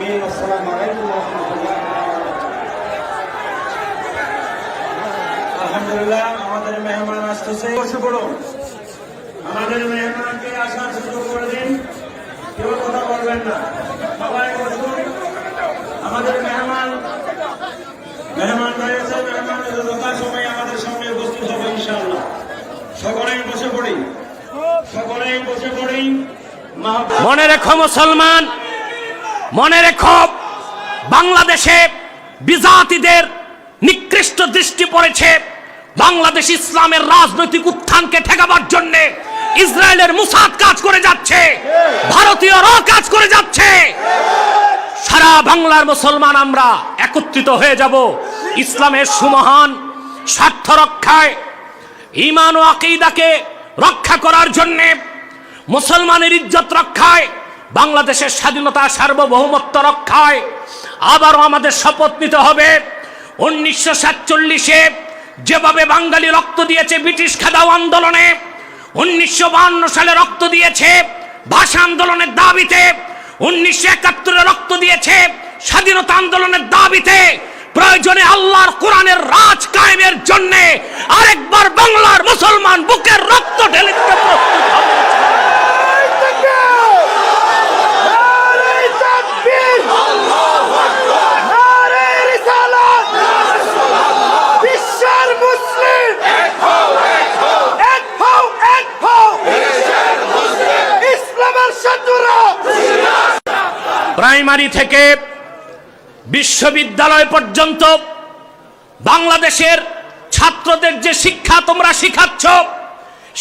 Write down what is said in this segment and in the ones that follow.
আমিন। আসসালামু আলাইকুম ওয়া রাহমাতুল্লাহি ওয়া বারাকাতুহু। আলহামদুলিল্লাহ, আমাদের মেহমান আসতেছে। বসে পড়ুন। আমাদের মেহমানকে আসার সুযোগ করে দিন। কেউ কথা বলবেন না, সবাই বসুন। আমাদের মেহমান রয়েছে, মেহমানের যথার সময় আমাদের সামনে উপস্থিত হবে ইনশাআল্লাহ। সকলেই বসে পড়ি, সকলেই বসে পড়ি। মনে রেখো মুসলমান, মনে রেখো বাংলাদেশে বিজাতিদের নিকৃষ্ট দৃষ্টি পড়েছে। বাংলাদেশ ইসলামের রাজনৈতিক উত্থানকে ঠেকাবার জন্য ইসরায়েলের মুসাদ কাজ করে যাচ্ছে, ভারতীয়রাও কাজ করে যাচ্ছে। সারা বাংলার মুসলমান আমরা একত্রিত হয়ে যাব ইসলামের সুমহান স্বার্থ রক্ষায়, ঈমান ও আকীদাকে রক্ষা করার জন্য, মুসলমানের ইজ্জত রক্ষায়, বাংলাদেশের স্বাধীনতা সার্বভৌমত্ব রক্ষায়। আবারও আমাদের শপথ নিতে হবে 1947-এ যেভাবে বাঙালি রক্ত দিয়েছে ব্রিটিশ খেদাও আন্দোলনে, 1952 সালে রক্ত দিয়েছে ভাষা আন্দোলনের দাবিতে, 1971-এ রক্ত দিয়েছে স্বাধীনতা আন্দোলনের দাবিতে, প্রয়োজনে আল্লাহর কোরআনের রাজ কায়েমের জন্য আরেকবার বাংলার মুসলমান বুকের রক্ত ঢেলে দিতে প্রস্তুত হবে। প্রাইমারি থেকে বিশ্ববিদ্যালয় পর্যন্ত বাংলাদেশের ছাত্রদের যে শিক্ষা তোমরা শিখাচ্ছ,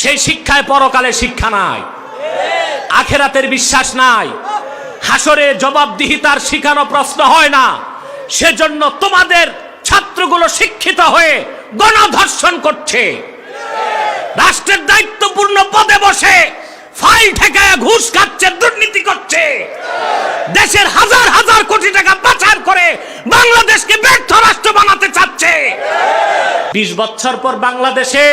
সেই শিক্ষায় পরকালে শিক্ষা নাই, আখিরাতের বিশ্বাস নাই, হাসরে জবাবদিহিতার শিখানো প্রশ্ন হয় না। সেজন্য তোমাদের ছাত্রগুলো শিক্ষিত হয়ে গণধর্ষণ করছে, রাষ্ট্রের দায়িত্বপূর্ণ পদে বসে ফাইল ঠেকায় ঘুষ খাচ্ছে, দুর্নীতি করছে, দেশের হাজার হাজার কোটি টাকা পাচার করে বাংলাদেশকে ব্যর্থ রাষ্ট্র বানাতে চাচ্ছে। 20 বছর পর বাংলাদেশে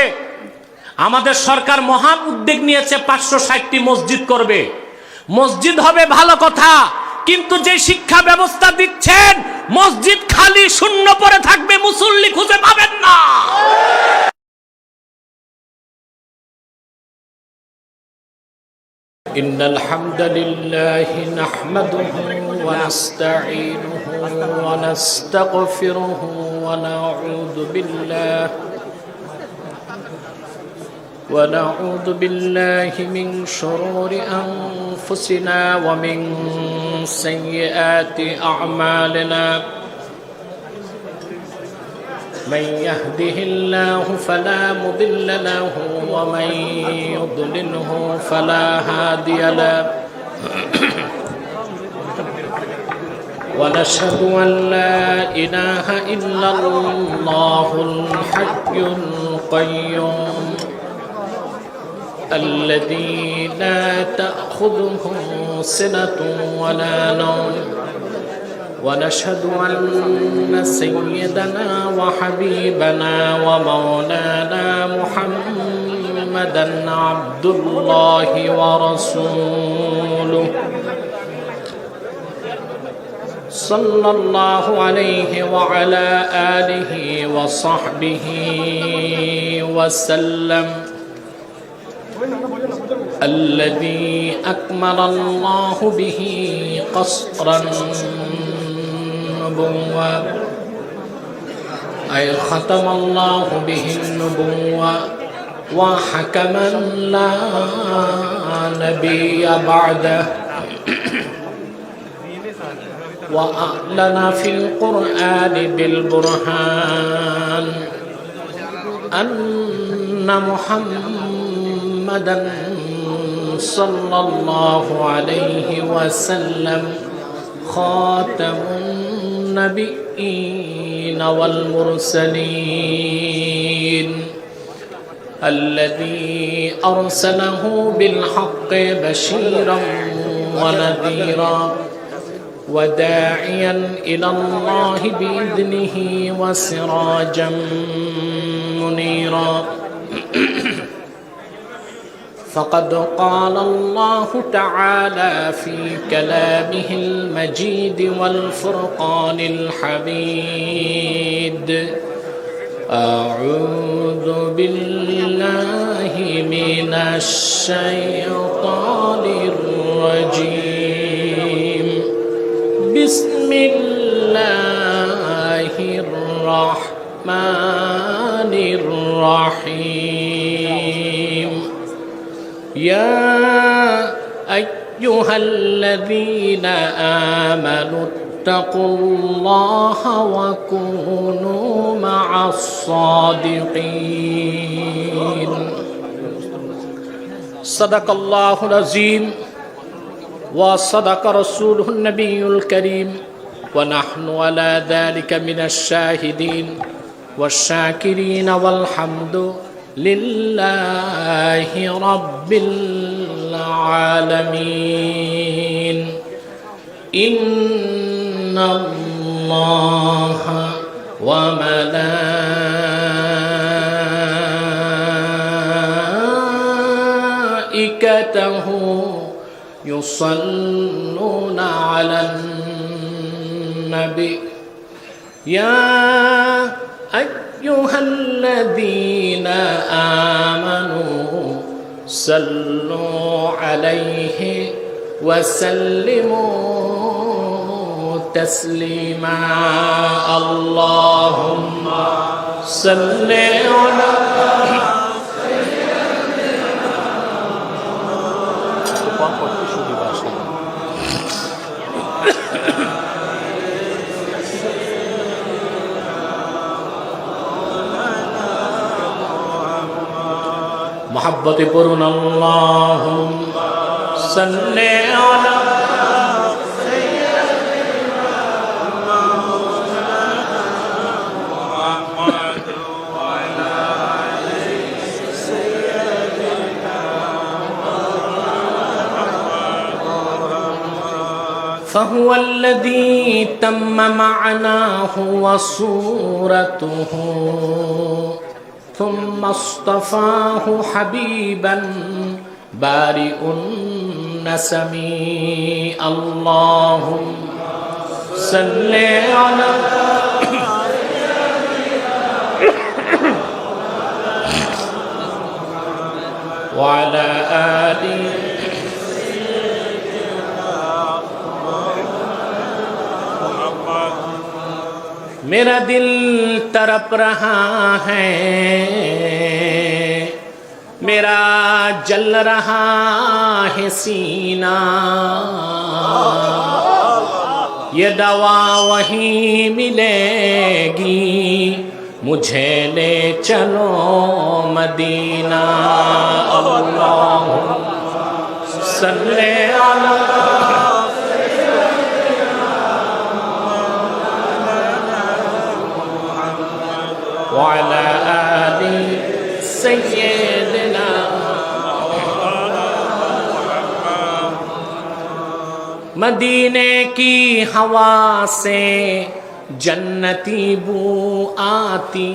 আমাদের সরকার মহান উদ্যোগ নিয়েছে 560টি মসজিদ করবে। মসজিদ হবে ভালো কথা, কিন্তু যে শিক্ষা ব্যবস্থা দিচ্ছেন মসজিদ খালি শূন্য পড়ে থাকবে, মুসল্লি খুঁজে পাবেন না। إن الحمد لله نحمده ونستعينه ونستغفره ونعوذ بالله من شرور أنفسنا ومن سيئات أعمالنا. من يهده الله فلا مضل له ومن يضلله فلا هادي له. ونشهد أن لا إله إلا الله الحي القيوم الذي لا تأخذه سنة ولا نوم. ونشهد أن سيدنا وحبيبنا ومولانا محمدا عبد الله ورسوله صلى الله عليه وعلى آله وصحبه وسلم، الذي أكمل الله به قصرا النبوة، أي ختم الله به النبوة وحكما لا نبي بعده، وأعلن في القرآن بالبرهان أن محمدا صلى الله عليه وسلم خاتم النبيين والمرسلين، الذي أرسله بالحق بشيرا ونذيرا وداعيا إلى الله بإذنه وسراجا منيرا. فقد قال الله تعالى في كلامه المجيد والفرقان الحميد أعوذ بالله من الشيطان الرجيم بسم الله الرحمن الرحيم يا أيها الذين آمنوا اتقوا الله وكونوا مع الصادقين صدق الله العظيم وصدق رسوله النبي الكريم ونحن على ذلك من الشاهدين والشاكرين والحمد لله رب العالمين إن الله وملائكته يصلون على النبي يا أيها الذين آمنوا صلوا عليه وسلموا تسليما اللهم صل على محبت پرن اللهم صل على فهو الذي تم معناه وصورته ثم اصطفاه حبيبا بارئ النسم اللهم صل على وعلى آله मेरा दिल तड़प रहा है मेरा जल रहा है सीना ये दवा वहीं मिलेगी मुझे ले चलो मदीना अल्लाहुम्मा सल्ले अला وعلى آل سيدنا मदीने की हवा से जन्नती बू आती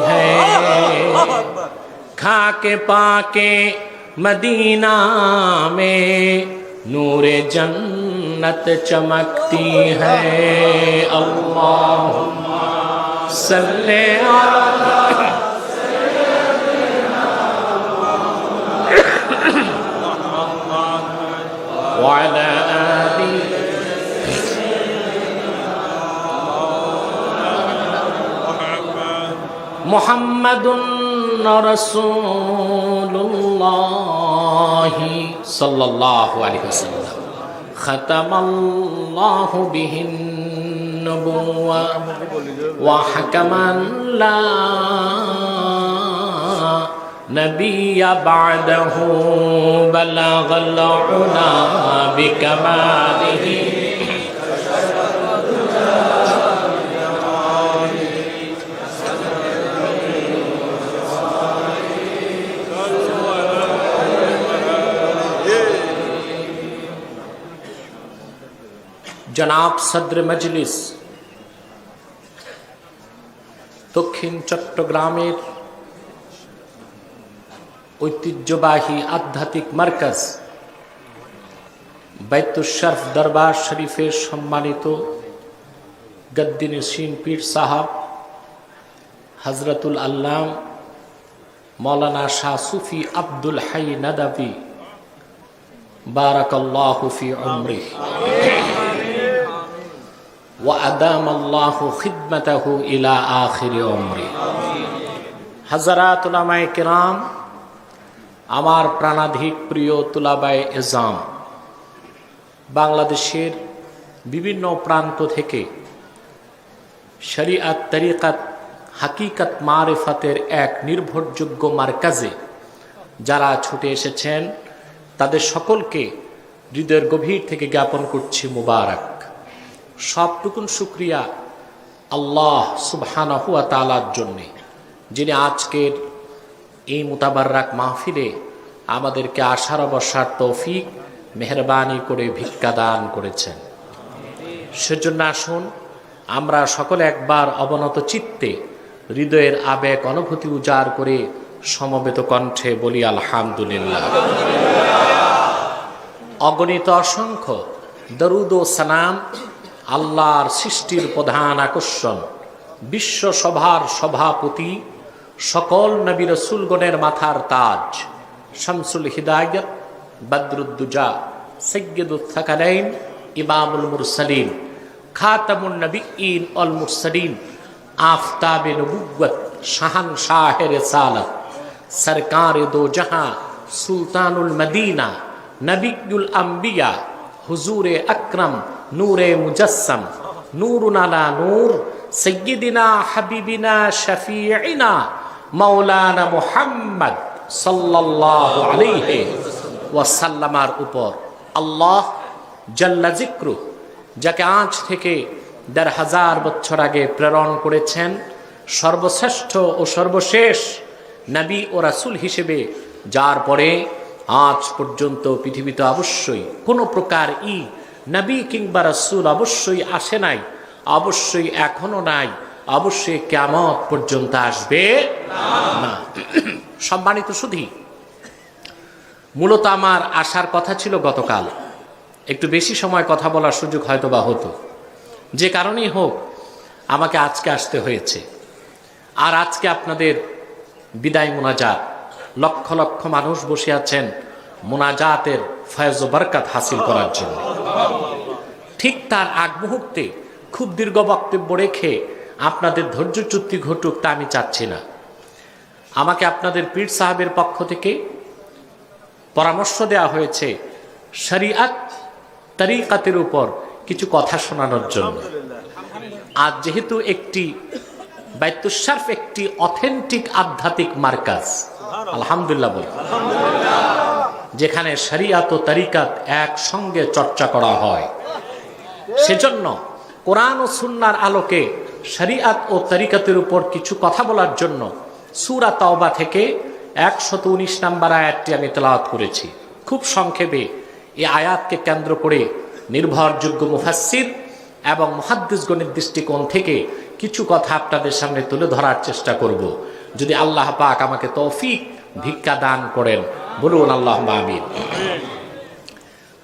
है खा के पाके मदीना में नूरे जन्नत चमकती है अल्लाहुम्मा सल्ले अला वअला आलि मुहम्मदुन रसूलुल्लाह सल्लल्लाहु अलैहि वसल्लम खतमल्लाहु बिहिन नबुव्वा व हकमन ला नबिय्य बअदहु बलगल उला बिकमालिही जनाब सद्र मजलिस दक्षिण चट्टग्रामेर ঐতিহ্যবাহী আধ্যাত্মিক মার্কাজ বাইতুশ শরফ দরবার শরীফের সম্মানিত গদ্দিনশীন পীর সাহাব হজরতুল আল্লাম মৌলানা শাহ সুফি আব্দুল হাই নাদাবি বারাকাল্লাহু ফি উমরিহি ওয়া আদামাল্লাহু খিদমাতাহু ইলা আখিরি উমরিহি। হযরত উলামায়ে কিরাম, আমার প্রাণাধিক প্রিয় তুলাবায়ে এজাম, বাংলাদেশের বিভিন্ন প্রান্ত থেকে শরিয়াত তরিকাত হাকিকত মারিফাতের এক নির্ভরযোগ্য মার্কাজে যারা ছুটে এসেছেন তাদের সকলকে হৃদয়ের গভীর থেকে জ্ঞাপন করছি মুবারক। সবটুকুন শুকরিয়া আল্লাহ সুবহানাহু ওয়া তাআলার জন্যে, যিনি আজকের এই মুতাবাররাক মাহফিলে আমাদেরকে আশার বসার তৌফিক মেহরবানি করে ভিক্ষা দান করেছেন। সেজন্য আসুন আমরা সকলে একবার অবনত চিত্তে হৃদয়ের আবেগ অনুভূতি উজাড় করে সমবেত কণ্ঠে বলি আলহামদুলিল্লাহ। অগণিত অসংখ্য দরুদ ও সালাম আল্লাহর সৃষ্টির প্রধান আকর্ষণ, বিশ্ব সভার সভাপতি, সকল নবী রাসূলগণের মাথার তাজ, শামসুল হিদায়াত, বদরুদ্দুজা, সাইয়্যিদুস সাকালাইন, ইমামুল মুরসালিন, খাতামুন নবিয়্যিন ওয়াল মুরসালিন, আফতাবে নবুওয়াত, শাহানশাহে রিসালাত, সরকারে দো জাহাঁ, সুলতানুল মদিনা, নবিয়ুল আম্বিয়া, হুজুরে আকরম, নূরে মুজাসসাম, নূরুন আলা নূর, সাইয়্যিদিনা হাবিবিনা শফিঈনা মাওলানা মুহাম্মদ সাল্লাল্লাহু আলাইহি ওয়াসাল্লামার উপর আল্লাহ জাল্লা যিকরু, যাকে আজ থেকে ১৫০০ বছর আগে প্রেরণ করেছেন সর্বশ্রেষ্ঠ ও সর্বশেষ নবী ও রাসূল হিসেবে, যার পরে আজ পর্যন্ত পৃথিবীতে অবশ্যই কোনো প্রকার নবী কিংবা রাসূল অবশ্যই আসে নাই, অবশ্যই এখনো নাই, অবশ্যই কিয়ামত পর্যন্ত আসবে না। সম্মানিত সুধী, মূলত আমার আসার কথা ছিল গতকাল, একটু বেশি সময় কথা বলার সুযোগ হয়তো বা হতো, যে কারণেই হোক আমাকে আজকে আসতে হয়েছে। আর আজকে আপনাদের বিদায় মোনাজাত, লক্ষ লক্ষ মানুষ বসে আছেন মোনাজাতের ফয়েজ ও বরকত হাসিল করার জন্য। ঠিক তার আগ মুহূর্তে খুব দীর্ঘ বক্তব্য রেখে আপনাদের ধৈর্যচ্যুতি ঘটুক তা আমি চাচ্ছি না। আমাকে আপনাদের পীর সাহেবের পক্ষ থেকে পরামর্শ দেওয়া হয়েছে শরিয়াত তরিকাতের উপর কিছু কথা শোনানোর জন্য। আজ যেহেতু একটি বাইতুশ শরফ একটি অথেন্টিক আধ্যাত্মিক মার্কাজ, আলহামদুলিল্লাহ বলি, যেখানে শরিয়াত ও তরিকাত একসঙ্গে চর্চা করা হয়, সেজন্য কোরআন ও সুন্নাহর আলোকে শরিয়াত ও তরিকাতের উপর কিছু কথা বলার জন্য সূরা তাওবা থেকে ১১৯ নম্বর আয়াতটি আমি তেলাওয়াত করেছি। খুব সংক্ষেপে এই আয়াতকে কেন্দ্র করে নির্ভরযোগ্য মুফাসসির এবং মুহাদ্দিসগণের দৃষ্টিকোণ থেকে কিছু কথা আপনাদের সামনে তুলে ধরার চেষ্টা করব, যদি আল্লাহ পাক আমাকে তৌফিক ভিক্ষা দান করেন। বলুন আল্লাহুম্মা আমিন।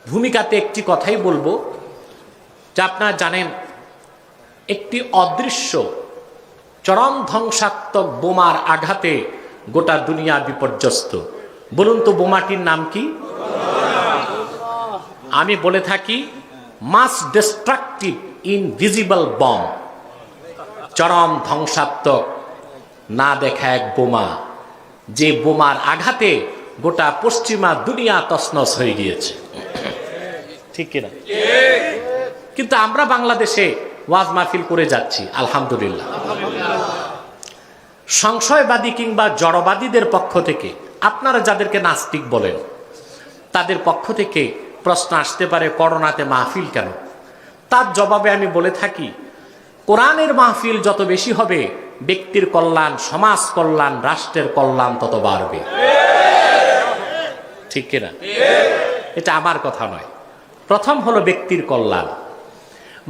ভূমিকাতে একটি কথাই বলবো, যা আপনারা জানেন, একটি অদৃশ্য চরম ধ্বংসাত্মক বোমার আঘাতে গোটা দুনিয়া বিপর্যস্ত। বলুন তো বোমাটির নাম কি? আমি বলে থাকি মাস ডিস্ট্রাকটিভ ইনভিজিবল বম, চরম ধ্বংসাত্মক না দেখা এক বোমা, যে বোমার আঘাতে গোটা পশ্চিমা দুনিয়া তছনছ হয়ে গিয়েছে। ঠিক কিনা? কিন্তু আমরা বাংলাদেশে ওয়াজ মাহফিল করে যাচ্ছি আলহামদুলিল্লাহ। সংশয়বাদী কিংবা জড়বাদীদের পক্ষ থেকে, আপনারা যাদেরকে নাস্তিক বলেন, তাদের পক্ষ থেকে প্রশ্ন আসতে পারে করোনাতে মাহফিল কেন? তার জবাবে আমি বলে থাকি, কোরআনের মাহফিল যত বেশি হবে, ব্যক্তির কল্যাণ, সমাজ কল্যাণ, রাষ্ট্রের কল্যাণ তত বাড়বে। ঠিক কিনা? এটা আমার কথা নয়। প্রথম হলো ব্যক্তির কল্যাণ।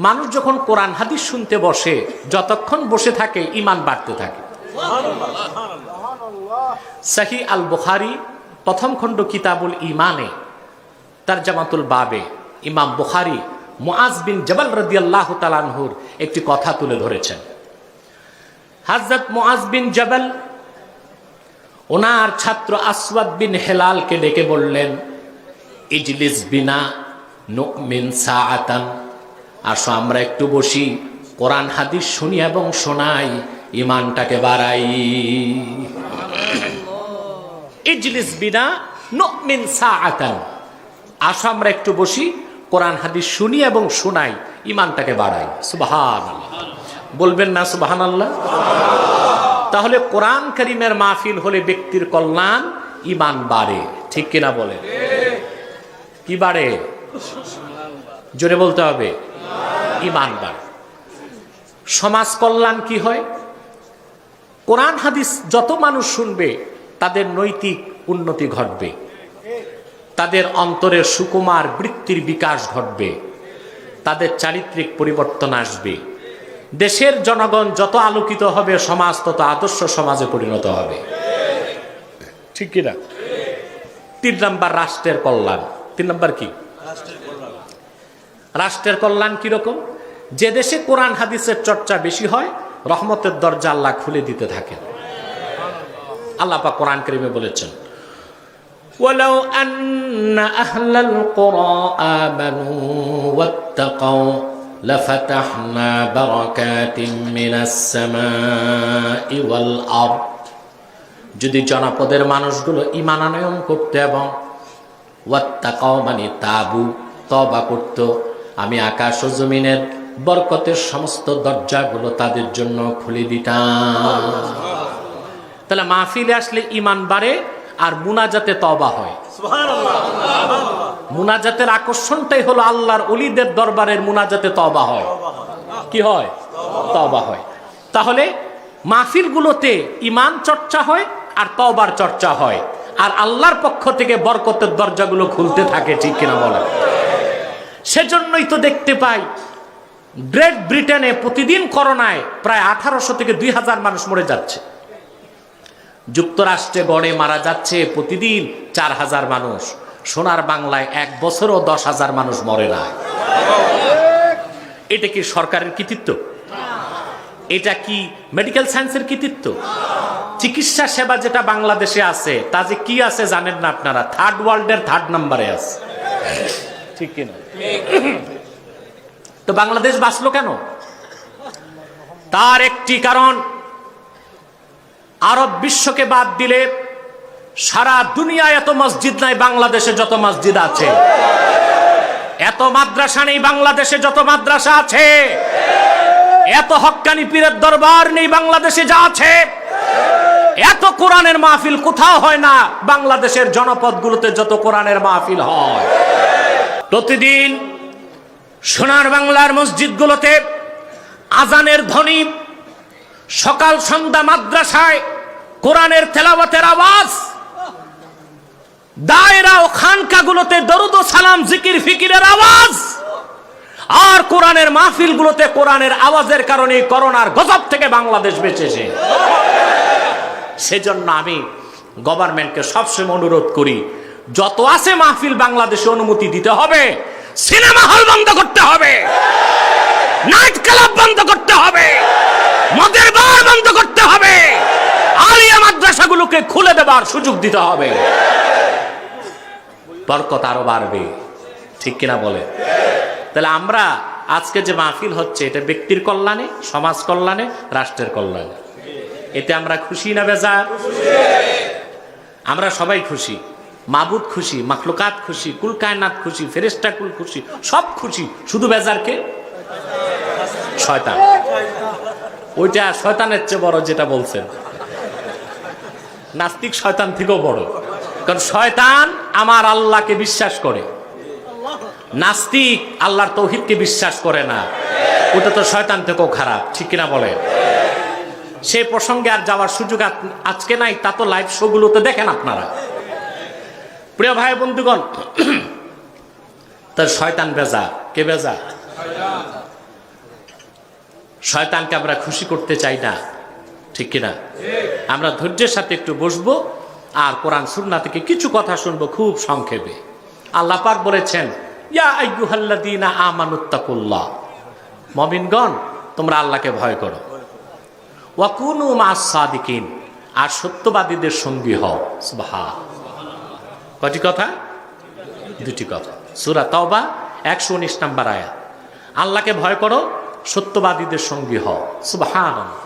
মানুষ যখন কোরআন হাদিস শুনতে বসে, যতক্ষণ বসে থাকে ঈমান বাড়তে থাকে। সহিহ আল বুখারী প্রথম খণ্ড কিতাবুল ইমানে তারজামাতুল বাবে ইমাম বুখারী মুআজ বিন জবাল রাদিয়াল্লাহু তাআলা আনহুর একটি কথা তুলে ধরেছেন। হযরত মুআজ বিন জবাল ওনার ছাত্র আসওয়াদ বিন হেলালকে ডেকে বললেন, ইজলিস বিনা নুমিন সাআতান, আসো আমরা একটু বসি, কোরআন হাদিস শুনি এবং শোনাই, ইমানটাকে বাড়াই। ইজলিস বিনা নুমিন সাআতান, আসো আমরা একটু বসি, কোরআন হাদিস শুনি এবং শোনাই, ইমানটাকে বাড়াই। সুবহানাল্লাহ, বলবেন না সুবহানাল্লাহ? তাহলে কোরআন কারীমের মাহফিল হলে ব্যক্তির কল্যাণ, ইমান বাড়ে, ঠিক কিনা বলে? কি বাড়ে? জোরে বলতে হবে, ইমান বাড়ে। সমাজ কল্যাণ কি হয়? কোরআন হাদিস যত মানুষ শুনবে তাদের নৈতিক উন্নতি ঘটবে, তাদের অন্তরের সুকুমার বৃত্তির বিকাশ ঘটবে, তাদের চারিত্রিক পরিবর্তন আসবে। দেশের জনগণ যত আলোকিত হবে, সমাজ তত আদর্শ সমাজে পরিণত হবে, ঠিক কিনা? 3 নম্বর রাষ্ট্রের কল্যাণ। 3 নম্বর কি? রাষ্ট্রের কল্যাণ কিরকম? যে দেশে কোরআন হাদিসের চর্চা বেশি হয়, রহমতের দরজা আল্লাহ খুলে দিতে থাকেন। আল্লাহ পাক কোরআন কারীমে বলেছেন, ওয়ালাউ আন্না আহলাল কুরা আমানু ওয়াত্তাকাউ লাফাতাহনা বারাকাতিম মিনাস সামাই ওয়াল আরদ, যদি জনপদের মানুষগুলো ঈমান আনয়ন করতে এবং ওয়াত্তাকাউ মানে তাবু তওবা করত, আমি আকাশ ও জমিনের বরকতের সমস্ত দরজাগুলো তাদের জন্য খুলে দিতাম। তাহলে মাহফিলে আসলে ঈমান বাড়ে আর মুনাজাতে তওবা হয়। মুনাজাতের আকর্ষণটাই হলো আল্লাহর ওলিদের দরবারের মুনাজাতে তওবা হয়। কি হয়? তওবা হয়। তাহলে মাহফিলগুলোতে ঈমান চর্চা হয় আর তওবার চর্চা হয়, আর আল্লাহর পক্ষ থেকে বরকতের দরজাগুলো খুলতে থাকে, ঠিক কিনা বলে? সেজন্যই তো দেখতে পাই গ্রেট ব্রিটেনে প্রতিদিন করোনায় প্রায় 1800 থেকে 2000 মানুষ মরে যাচ্ছে। যুক্তরাষ্ট্রে গড়ে মারা যাচ্ছে প্রতিদিন 4000 মানুষ। সোনার বাংলায় 1 বছরও 10,000 মানুষ মরে না। এটা কি সরকারের কৃতিত্ব? এটা কি মেডিকেল সায়েন্সের কৃতিত্ব? চিকিৎসা সেবা যেটা বাংলাদেশে আছে তা যে কি আছে জানেন না আপনারা? 3rd ওয়ার্ল্ডের 3rd নম্বরে আছে, ঠিক কিনা? তো বাংলাদেশ বাঁচলো কেন? তার একটি কারণ, আরব বিশ্বকে বাদ দিলে সারা দুনিয়ায় এত মসজিদ নাই বাংলাদেশে যত মসজিদ আছে, এত মাদ্রাসা নেই বাংলাদেশে যত মাদ্রাসা আছে, এত হক্কানি পীরের দরবার নেই বাংলাদেশে যা আছে, এত কোরআনের মাহফিল কোথাও হয় না বাংলাদেশের জনপদগুলোতে যত কোরআনের মাহফিল হয়। প্রতিদিন সোনার বাংলার মসজিদগুলোতে আজানের ধ্বনি, সকাল সন্ধ্যা মাদ্রাসায় কোরআনের তেলাওয়াতের আওয়াজ, দায়রা ও খানকাগুলোতে দরুদ ও সালাম জিকির ফিকিরের আওয়াজ, আর কোরআনের মাহফিলগুলোতে কোরআনের আওয়াজের কারণে করোনার গজব থেকে বাংলাদেশ বেঁচেছে। সেজন্য আমি গভর্নমেন্টকে সবসময় অনুরোধ করি, যত আছে মাহফিল বাংলাদেশে অনুমতি দিতে হবে, সিনেমা হল বন্ধ করতে হবে, নাইট ক্লাব বন্ধ করতে হবে, মদের বার বন্ধ করতে হবে, আলিয়া মাদ্রাসাগুলোকে খুলে দেবার সুযোগ দিতে হবে, বরকত আরো বাড়বে, ঠিক কিনা বলে? তাহলে আমরা আজকে যে মাহফিল হচ্ছে এটা ব্যক্তির কল্যাণে, সমাজ কল্যাণে, রাষ্ট্রের কল্যাণে। এতে আমরা খুশি না বেজার? আমরা সবাই খুশি, মাবুদ খুশি, মাখলুকাত খুশি, কুল কায়নাত খুশি, ফেরেশতা কুল খুশি, সব খুশি। শুধু বেজার কে? শয়তান। ওইটা শয়তানের চেয়ে বড় যেটা বলছেন, নাস্তিক শয়তান থেকেও বড়। কারণ শয়তান আমার আল্লাহকে বিশ্বাস করে, নাস্তিক আল্লাহর তৌহিদকে বিশ্বাস করে না। ওটা তো শয়তান থেকেও খারাপ, ঠিক কিনা বলে? সেই প্রসঙ্গে আর যাওয়ার সুযোগ আজকে নাই, তা তো লাইভ শো গুলোতে দেখেন আপনারা। প্রিয় ভাই বন্ধুগণ, তার শয়তান বেজা। কে বেজা? শয়তানকে আমরা খুশি করতে চাই না, ঠিক কিনা? আমরা ধৈর্যের সাথে একটু বসবো, আর কোরআন সুন্নাহ থেকে কিছু কথা শুনবো খুব সংক্ষেপে। আল্লাহ পাক বলেছেন, ইয়া আইয়ুহাল্লাযীনা আমানুত্তাকুল্লাহ, মুমিনগণ তোমরা আল্লাহকে ভয় করো, ওয়া কুনু মা'আস সাদিকিন, আর সত্যবাদীদের সঙ্গী হও। সুবহান। কয়টি কথা? দুটি কথা। সূরা তাওবা 119 নম্বর আয়াত। আল্লাহকে ভয় করো, সত্যবাদীদের সঙ্গী হও। সুবহানাল্লাহ।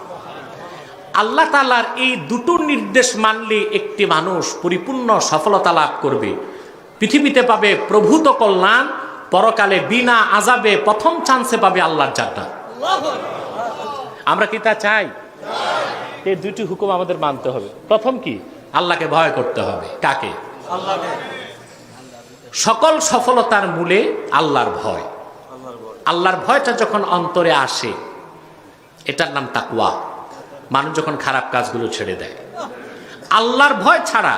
আল্লাহ তাআলার এই দুটো নির্দেশ মানলে একটি মানুষ পরিপূর্ণ সফলতা লাভ করবে, পৃথিবীতে পাবে প্রভূত কল্যাণ, পরকালে বিনা আযাবে প্রথম চান্সে পাবে আল্লাহর জান্নাত। আমরা কি তা চাই? এই দুটি হুকুম আমাদের মানতে হবে। প্রথম কি? আল্লাহকে ভয় করতে হবে। কাকে? আল্লাহকে। সকল সফলতার মূলে আল্লাহর ভয়। আল্লাহর ভয়টা যখন অন্তরে আসে, এটার নাম তাকওয়া। মানুষ যখন খারাপ কাজগুলো ছেড়ে দেয়, আল্লাহর ভয় ছাড়া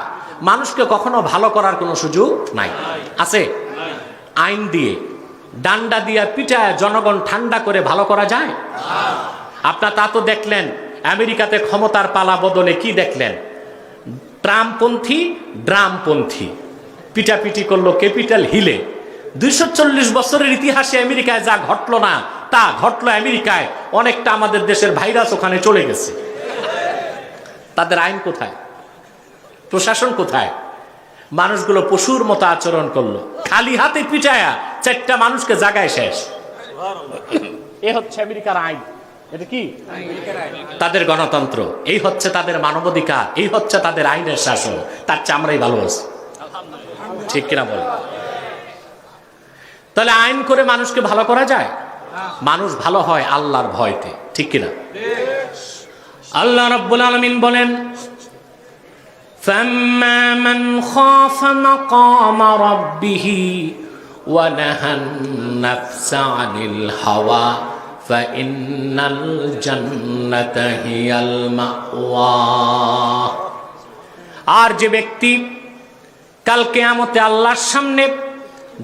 মানুষকে কখনো ভালো করার কোনো সুযোগ নাই। আছে? আইন দিয়ে, ডান্ডা দিয়ে পিটায় জনগণ ঠান্ডা করে ভালো করা যায়? আপনার তা তো দেখলেন আমেরিকাতে ক্ষমতার পালা বদলে কি দেখলেন? ট্রাম্পপন্থী ড্রামপন্থী পিটাপিটি করলো ক্যাপিটাল হিলে। 240 বছরের ইতিহাসে আমেরিকায় যা ঘটলো না তা ঘটলো আমেরিকায়। অনেকটা আমাদের দেশের ভাইরাস ওখানে চলে গেছে। তাদের আইন কোথায়? প্রশাসন কোথায়? মানুষগুলো পশুর মতো আচরণ করলো, খালি হাতে পিটায়া 4টা মানুষকে জাগায় শেষ। এ হচ্ছে আমেরিকার আইন। এটা কি? তাদের গণতন্ত্র। এই হচ্ছে তাদের মানবাধিকার। এই হচ্ছে তাদের আইনের শাসন। তার চেয়ে আমরাই ভালো আছি। ঠিক কিনা বল? তাহলে আইন করে মানুষকে ভালো করা যায়? মানুষ ভালো হয় আল্লাহর ভয়তে। ঠিক কিনা? আল্লাহ রাব্বুল আলামিন বলেন, ফাম্মা মান খাফা মাকামা রাব্বিহি ওয়া নাহান নাফসা আনিল হাওয়া ফাইন্নাল জান্নাতা হিয়াল মাওয়া। আর যে ব্যক্তি কাল কিয়ামতে আল্লাহর সামনে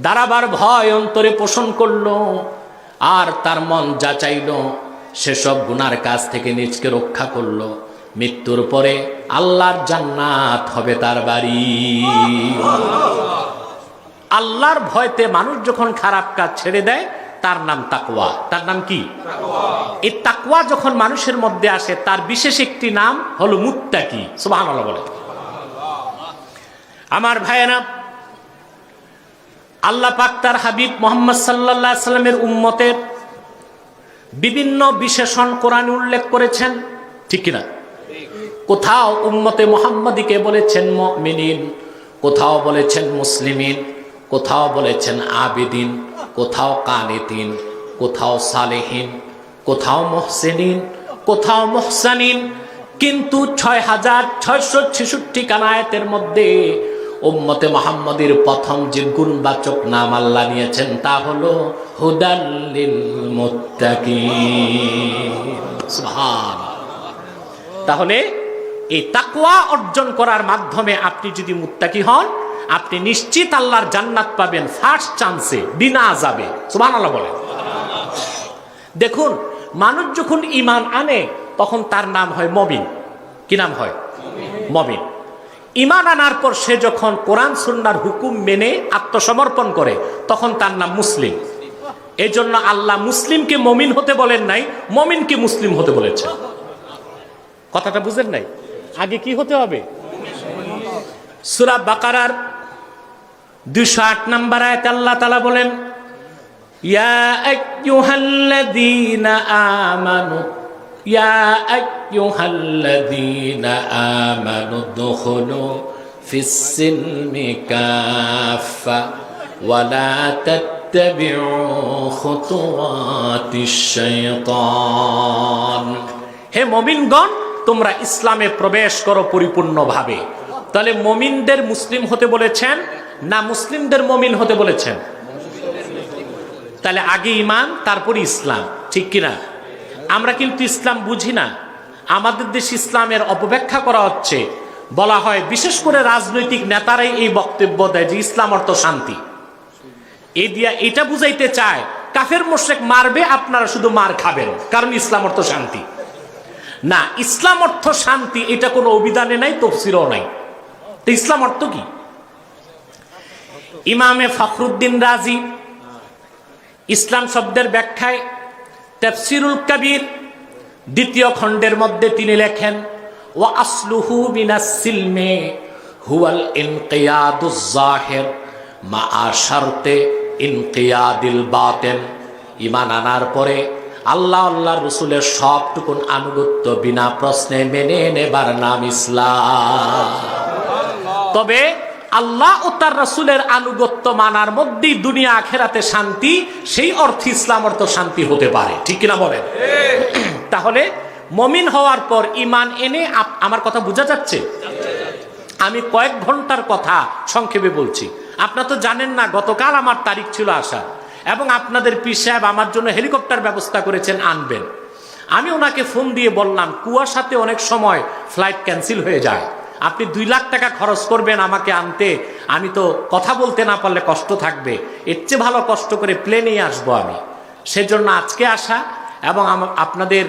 দাঁড়াবার ভয় অন্তরে পোষণ করলো, আর তার মন যা চাইলো সেসব গুনার কাজ থেকে নিজকে রক্ষা করলো, মৃত্যুর পরে আল্লাহর জান্নাত হবে তার বাড়ি। আল্লাহর ভয়তে মানুষ যখন খারাপ কাজ ছেড়ে দেয় তার নাম তাকওয়া। তার নাম কি? এই তাকওয়া যখন মানুষের মধ্যে আসে তার বিশেষ একটি নাম হলো মুত্তাকি। সুবহানাল্লাহ বলে। আমার ভাইয়েরা, আল্লাহ পাক তার হাবিব মুহাম্মদ সাল্লাল্লাহু আলাইহি সাল্লামের উম্মতের বিভিন্ন বিশেষণ কোরআনে উল্লেখ করেছেন। ঠিক কিনা? কোথাও উম্মতে মুহাম্মাদিকে বলেছেন মুমিনিন, কোথাও বলেছেন মুসলিমিন, কোথাও বলেছেন আবিদিন, কোথাও কানিতিন, কোথাও সালেহিন, কোথাও মুহসিনিন, কোথাও মুহসানিন। কিন্তু 6666 আয়াতের মধ্যে উম্মতে মুহাম্মাদের প্রথম যে গুণবাচক নাম আল্লাহ নিয়েছেন তা হলো হুদাল লিল মুত্তাকিন। সুবহানাল্লাহ। তাহলে এই তাকওয়া অর্জন করার মাধ্যমে আপনি যদি মুত্তাকি হন, আপনি নিশ্চিত আল্লাহর জান্নাত পাবেন ফার্স্ট চান্সে, বিনা আযাবে। সুবহানাল্লাহ বলে। দেখুন, মানুষ যখন ঈমান আনে তখন তার নাম হয় মুমিন। কি নাম হয়? মুমিন। ঈমান আনার পর সে যখন কোরআন সুন্নাহর হুকুম মেনে আত্মসমর্পণ করে তখন তার নাম মুসলিম। এই জন্য আল্লাহ মুসলিমকে মুমিন হতে বলেন নাই, মুমিনকে মুসলিম হতে বলেছেন। কথাটা বুঝেন নাই? আগে কি হতে হবে? সূরা বাকারার 208 নম্বর আয়াতে আল্লাহ তাআলা বলেন, ইয়া আইয়ুহাল্লাযীনা আমানু ইয়া আইয়ুহাল্লাযীনা আমানু দুখুলু ফিস সিলমি কাফা ওয়া লা তাত্তাবিউ খুতুওয়াতিশ শাইতান। হে মুমিনগণ, তোমরা ইসলামে প্রবেশ করো পরিপূর্ণভাবে। তাহলে মুমিনদের মুসলিম হতে বলেছেন না মুসলিমদের মুমিন হতে বলেছেন? তাহলে আগে ঈমান তারপর ইসলাম। ঠিক কিনা? আমরা কিন্তু ইসলাম বুঝি না। আমাদের দেশে ইসলামের অপব্যাখ্যা করা হচ্ছে। বলা হয়, বিশেষ করে রাজনৈতিক নেতারাই এই বক্তব্য দেয় যে ইসলাম অর্থ শান্তি। এই দিয়া এটা বুঝাইতে চায় কাফের মুশরিক মারবে, আপনারা শুধু মার খাবেন, কারণ ইসলাম অর্থ শান্তি। না, ইসলাম অর্থ শান্তি এটা কোনো অভিধানে নাই, তাফসীরেও নাই। তো ইসলাম অর্থ কি? ইমামে ফখরুদ্দিন রাজি ইসলাম শব্দের ব্যাখ্যায় তাফসীরুল কবির দ্বিতীয় খণ্ডের মধ্যে তিনি লেখেন, ওয়া আসলুহু মিনাস সিলমে হুয়াল ইনকিয়াদুজ জাহির মা শারতে ইনকিয়াদিল বাতিন। ঈমান আনার পরে আল্লাহ আল্লাহ রসুলের সবটুকুন আনুগত্য বিনা প্রশ্নে মেনে নেবার নাম ইসলাম। তবে আল্লাহ ও তার রসুলের আনুগত্য মানার মধ্যেই দুনিয়া আখেরাতে শান্তি, সেই অর্থে ইসলাম অর্থ শান্তি হতে পারে, ঠিক কিনা বলেন? তাহলে মমিন হওয়ার পর ঈমান এনে আমার কথা বোঝা যাচ্ছে? আমি কয়েক ঘন্টার কথা সংক্ষেপে বলছি। আপনারা তো জানেন না, গতকাল আমার তারিখ ছিল আসা, এবং আপনাদের পীর সাহেব আমার জন্য হেলিকপ্টার ব্যবস্থা করেছেন আনবেন। আমি ওনাকে ফোন দিয়ে বললাম, কুয়াশাতে অনেক সময় ফ্লাইট ক্যান্সেল হয়ে যায়, আপনি 2 লাখ টাকা খরচ করবেন আমাকে আনতে, আমি তো কথা বলতে না পারলে কষ্ট থাকবে, এর চেয়ে ভালো কষ্ট করে প্লেনেই আসবো আমি। সেজন্য আজকে আসা, এবং আপনাদের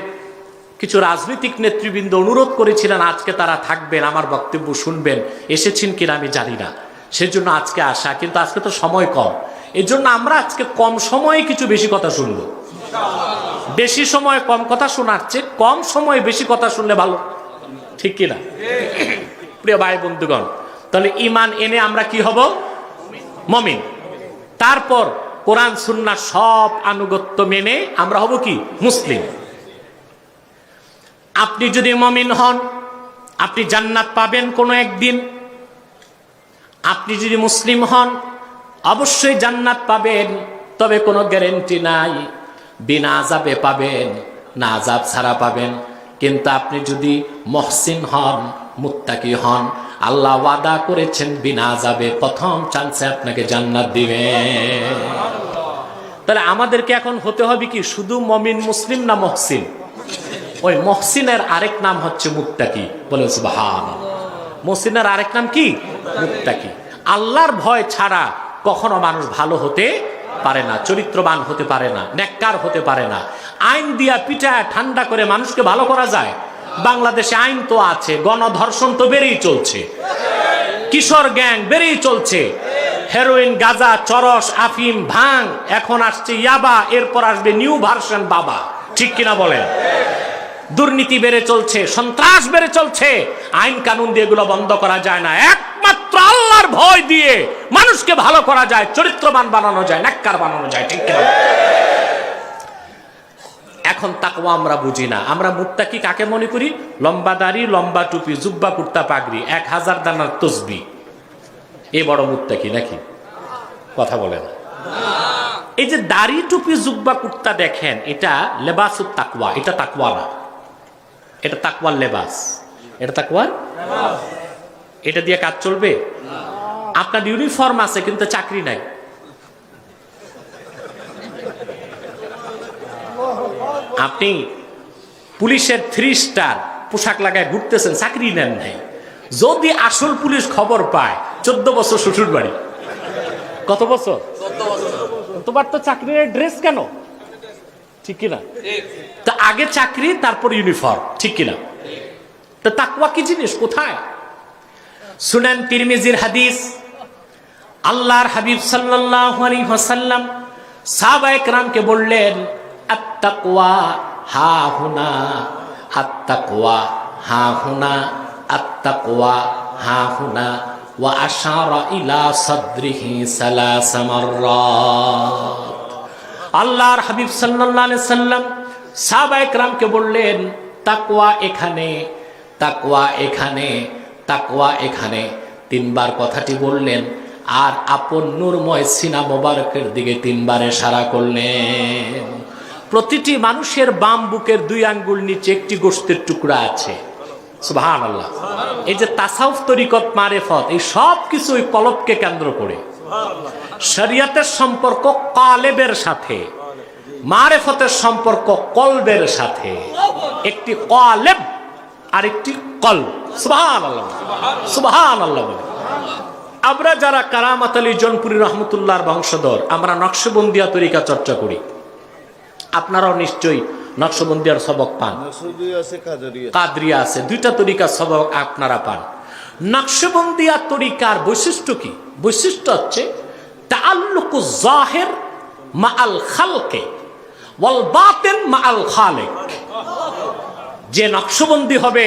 কিছু রাজনৈতিক নেতৃবৃন্দ অনুরোধ করেছিলেন আজকে তারা থাকবেন, আমার বক্তব্য শুনবেন, এসেছেন কিনা আমি জানি না, সেজন্য আজকে আসা। কিন্তু আজকে তো সময় কম, এই জন্য আমরা আজকে কম সময়ে কিছু বেশি কথা শুনবো। বেশি সময় কম কথা শোনার চেয়ে কম সময়ে বেশি কথা শুনলে ভালো, ঠিক কিনা? প্রিয় ভাই বন্ধুগণ, তাহলে ঈমান এনে আমরা কি হব? মুমিন। তারপর কোরআন সুন্নাহ সব আনুগত্য মেনে আমরা হব কি? মুসলিম। আপনি যদি মুমিন হন, আপনি জান্নাত পাবেন কোনো একদিন। আপনি যদি মুসলিম হন, অবশ্যই জান্নাত পাবেন, তবে কোনো গ্যারেন্টি নাই বিনা আযাবে পাবেন না আযাব ছাড়া পাবেন। কিন্তু আপনি যদি মুহসিন হন, মুত্তাকি হন, আল্লাহ ওয়াদা করেছেন বিনা আযাবে প্রথম চান্সে আপনাকে জান্নাত দিবেন। তাহলে আমাদেরকে এখন হতে হবে কি? শুধু মুমিন মুসলিম না মুহসিন? ওই মুহসিনের আরেক নাম হচ্ছে মুত্তাকি। বলেন সুবহানাল্লাহ। মুহসিনের আরেক নাম কি? মুত্তাকি। আল্লাহর ভয় ছাড়া কখনো মানুষ ভালো হতে পারে না, চরিত্রবান হতে পারে না, নেককার হতে পারে না। আইন দিয়া পিটায় ঠান্ডা করে মানুষকে ভালো করা যায়? বাংলাদেশে আইন তো আছে, গণধর্ষণ তো বেড়েই চলছে, কিশোর গ্যাং বেড়েই চলছে, হেরোইন, গাঁজা, চরস, আফিম, ভাং, এখন আসছে ইয়াবা, এরপর আসবে নিউ ভার্সন বাবা, ঠিক কিনা বলেন? দুর্নীতি বেড়ে চলছে, সন্ত্রাস বেড়ে চলছে। আইন কানুন দিয়ে এগুলো বন্ধ করা যায় না, একমাত্র আল্লাহর ভয় দিয়ে মানুষকে ভালো করা যায়, চরিত্রবান বানানো যায়, নেককার বানানো যায়, ঠিক কিনা? এখন তাকওয়া আমরা বুঝি না। আমরা মুত্তাকি কাকে মনে করি? লম্বা দাড়ি, লম্বা টুপি, জুব্বা, কুর্তা, পাগড়ি, 1000 দানার তসবিহ, এ বড় মুত্তাকি নাকি? কথা বলেন। এই যে দাড়ি, টুপি, জুব্বা, কুর্তা দেখেন, এটা লেবাসুত তাকওয়া, এটা তাকওয়া না, এটা তাকওয়ার লেবাস, এটা তাকওয়ার। এটা দিয়ে কাজ চলবে? আপনার ইউনিফর্ম আছে কিন্তু চাকরি নাই। আপনি পুলিশের 3 স্টার পোশাক লাগায় ঘুরতেছেন, চাকরি নেন নাই। যদি আসল পুলিশ খবর পায় 14 বছর শ্বশুর বাড়ি। কত বছর? 14 বছর। তোমার তো চাকরির ড্রেস কেন, ঠিক কিনা? তা আগে চাকরি, তারপর ইউনিফর্ম, ঠিক কিনা? তো তাকওয়া কি জিনিস? কোথায়? সুনান তিরমিজির হাদিস, আল্লাহর হাবিব সাল্লাল্লাহু আলাইহি ওয়াসাল্লাম সাহাবায়ে কেরামকে বললেন, আত-তাকওয়া হা হুনা, আত-তাকওয়া হা হুনা, আত-তাকওয়া হা হুনা, ওয়া আশারা ইলা সাদরিহি সালাসা মাররাত। আল্লাহর হাবিব সাল্লাল্লাহু আলাইহি সাল্লাম সাহাবায়ে কেরামকে বললেন, তাকওয়া এখানে, তাকওয়া এখানে, তাকওয়া এখানে, 3 বার কথাটি বললেন। আর আপন নূরময় সিনা মোবারকের দিকে 3 বার ইশারা করলেন। প্রতিটি মানুষের বাম বুকের 2 আঙ্গুল নিচে একটি গোশতের টুকরা আছে। সুবহানাল্লাহ। এই যে তাসাউফ, তরিকত, মারেফত, এই সব কিছু ওই কলবকে কেন্দ্র করে। শরিয়তের সম্পর্ক কালেবের সাথে, মারেফতের সম্পর্ক কলবের সাথে। একটি কালেব আর একটি কলব। সুবহানাল্লাহ, সুবহানাল্লাহ বলে। আমরা যারা কারামাত আলী জনপুরি রহমতুল্লাহর বংশধর, আমরা নকশবন্দিয়া তরিকা চর্চা করি। আপনারাও নিশ্চয়ই নকশবন্দিয়ার সবক পান, কাদরিয়া আছে, 2টা তরিকার সবক আপনারা পান। নকশবন্দিয়া তরিকার বৈশিষ্ট্য কি? বৈশিষ্ট্য হচ্ছে তাআল্লুকু যাহির মাআল খালকে ওয়াল বাতিন মাআল খালিক। যে নকশবন্দি হবে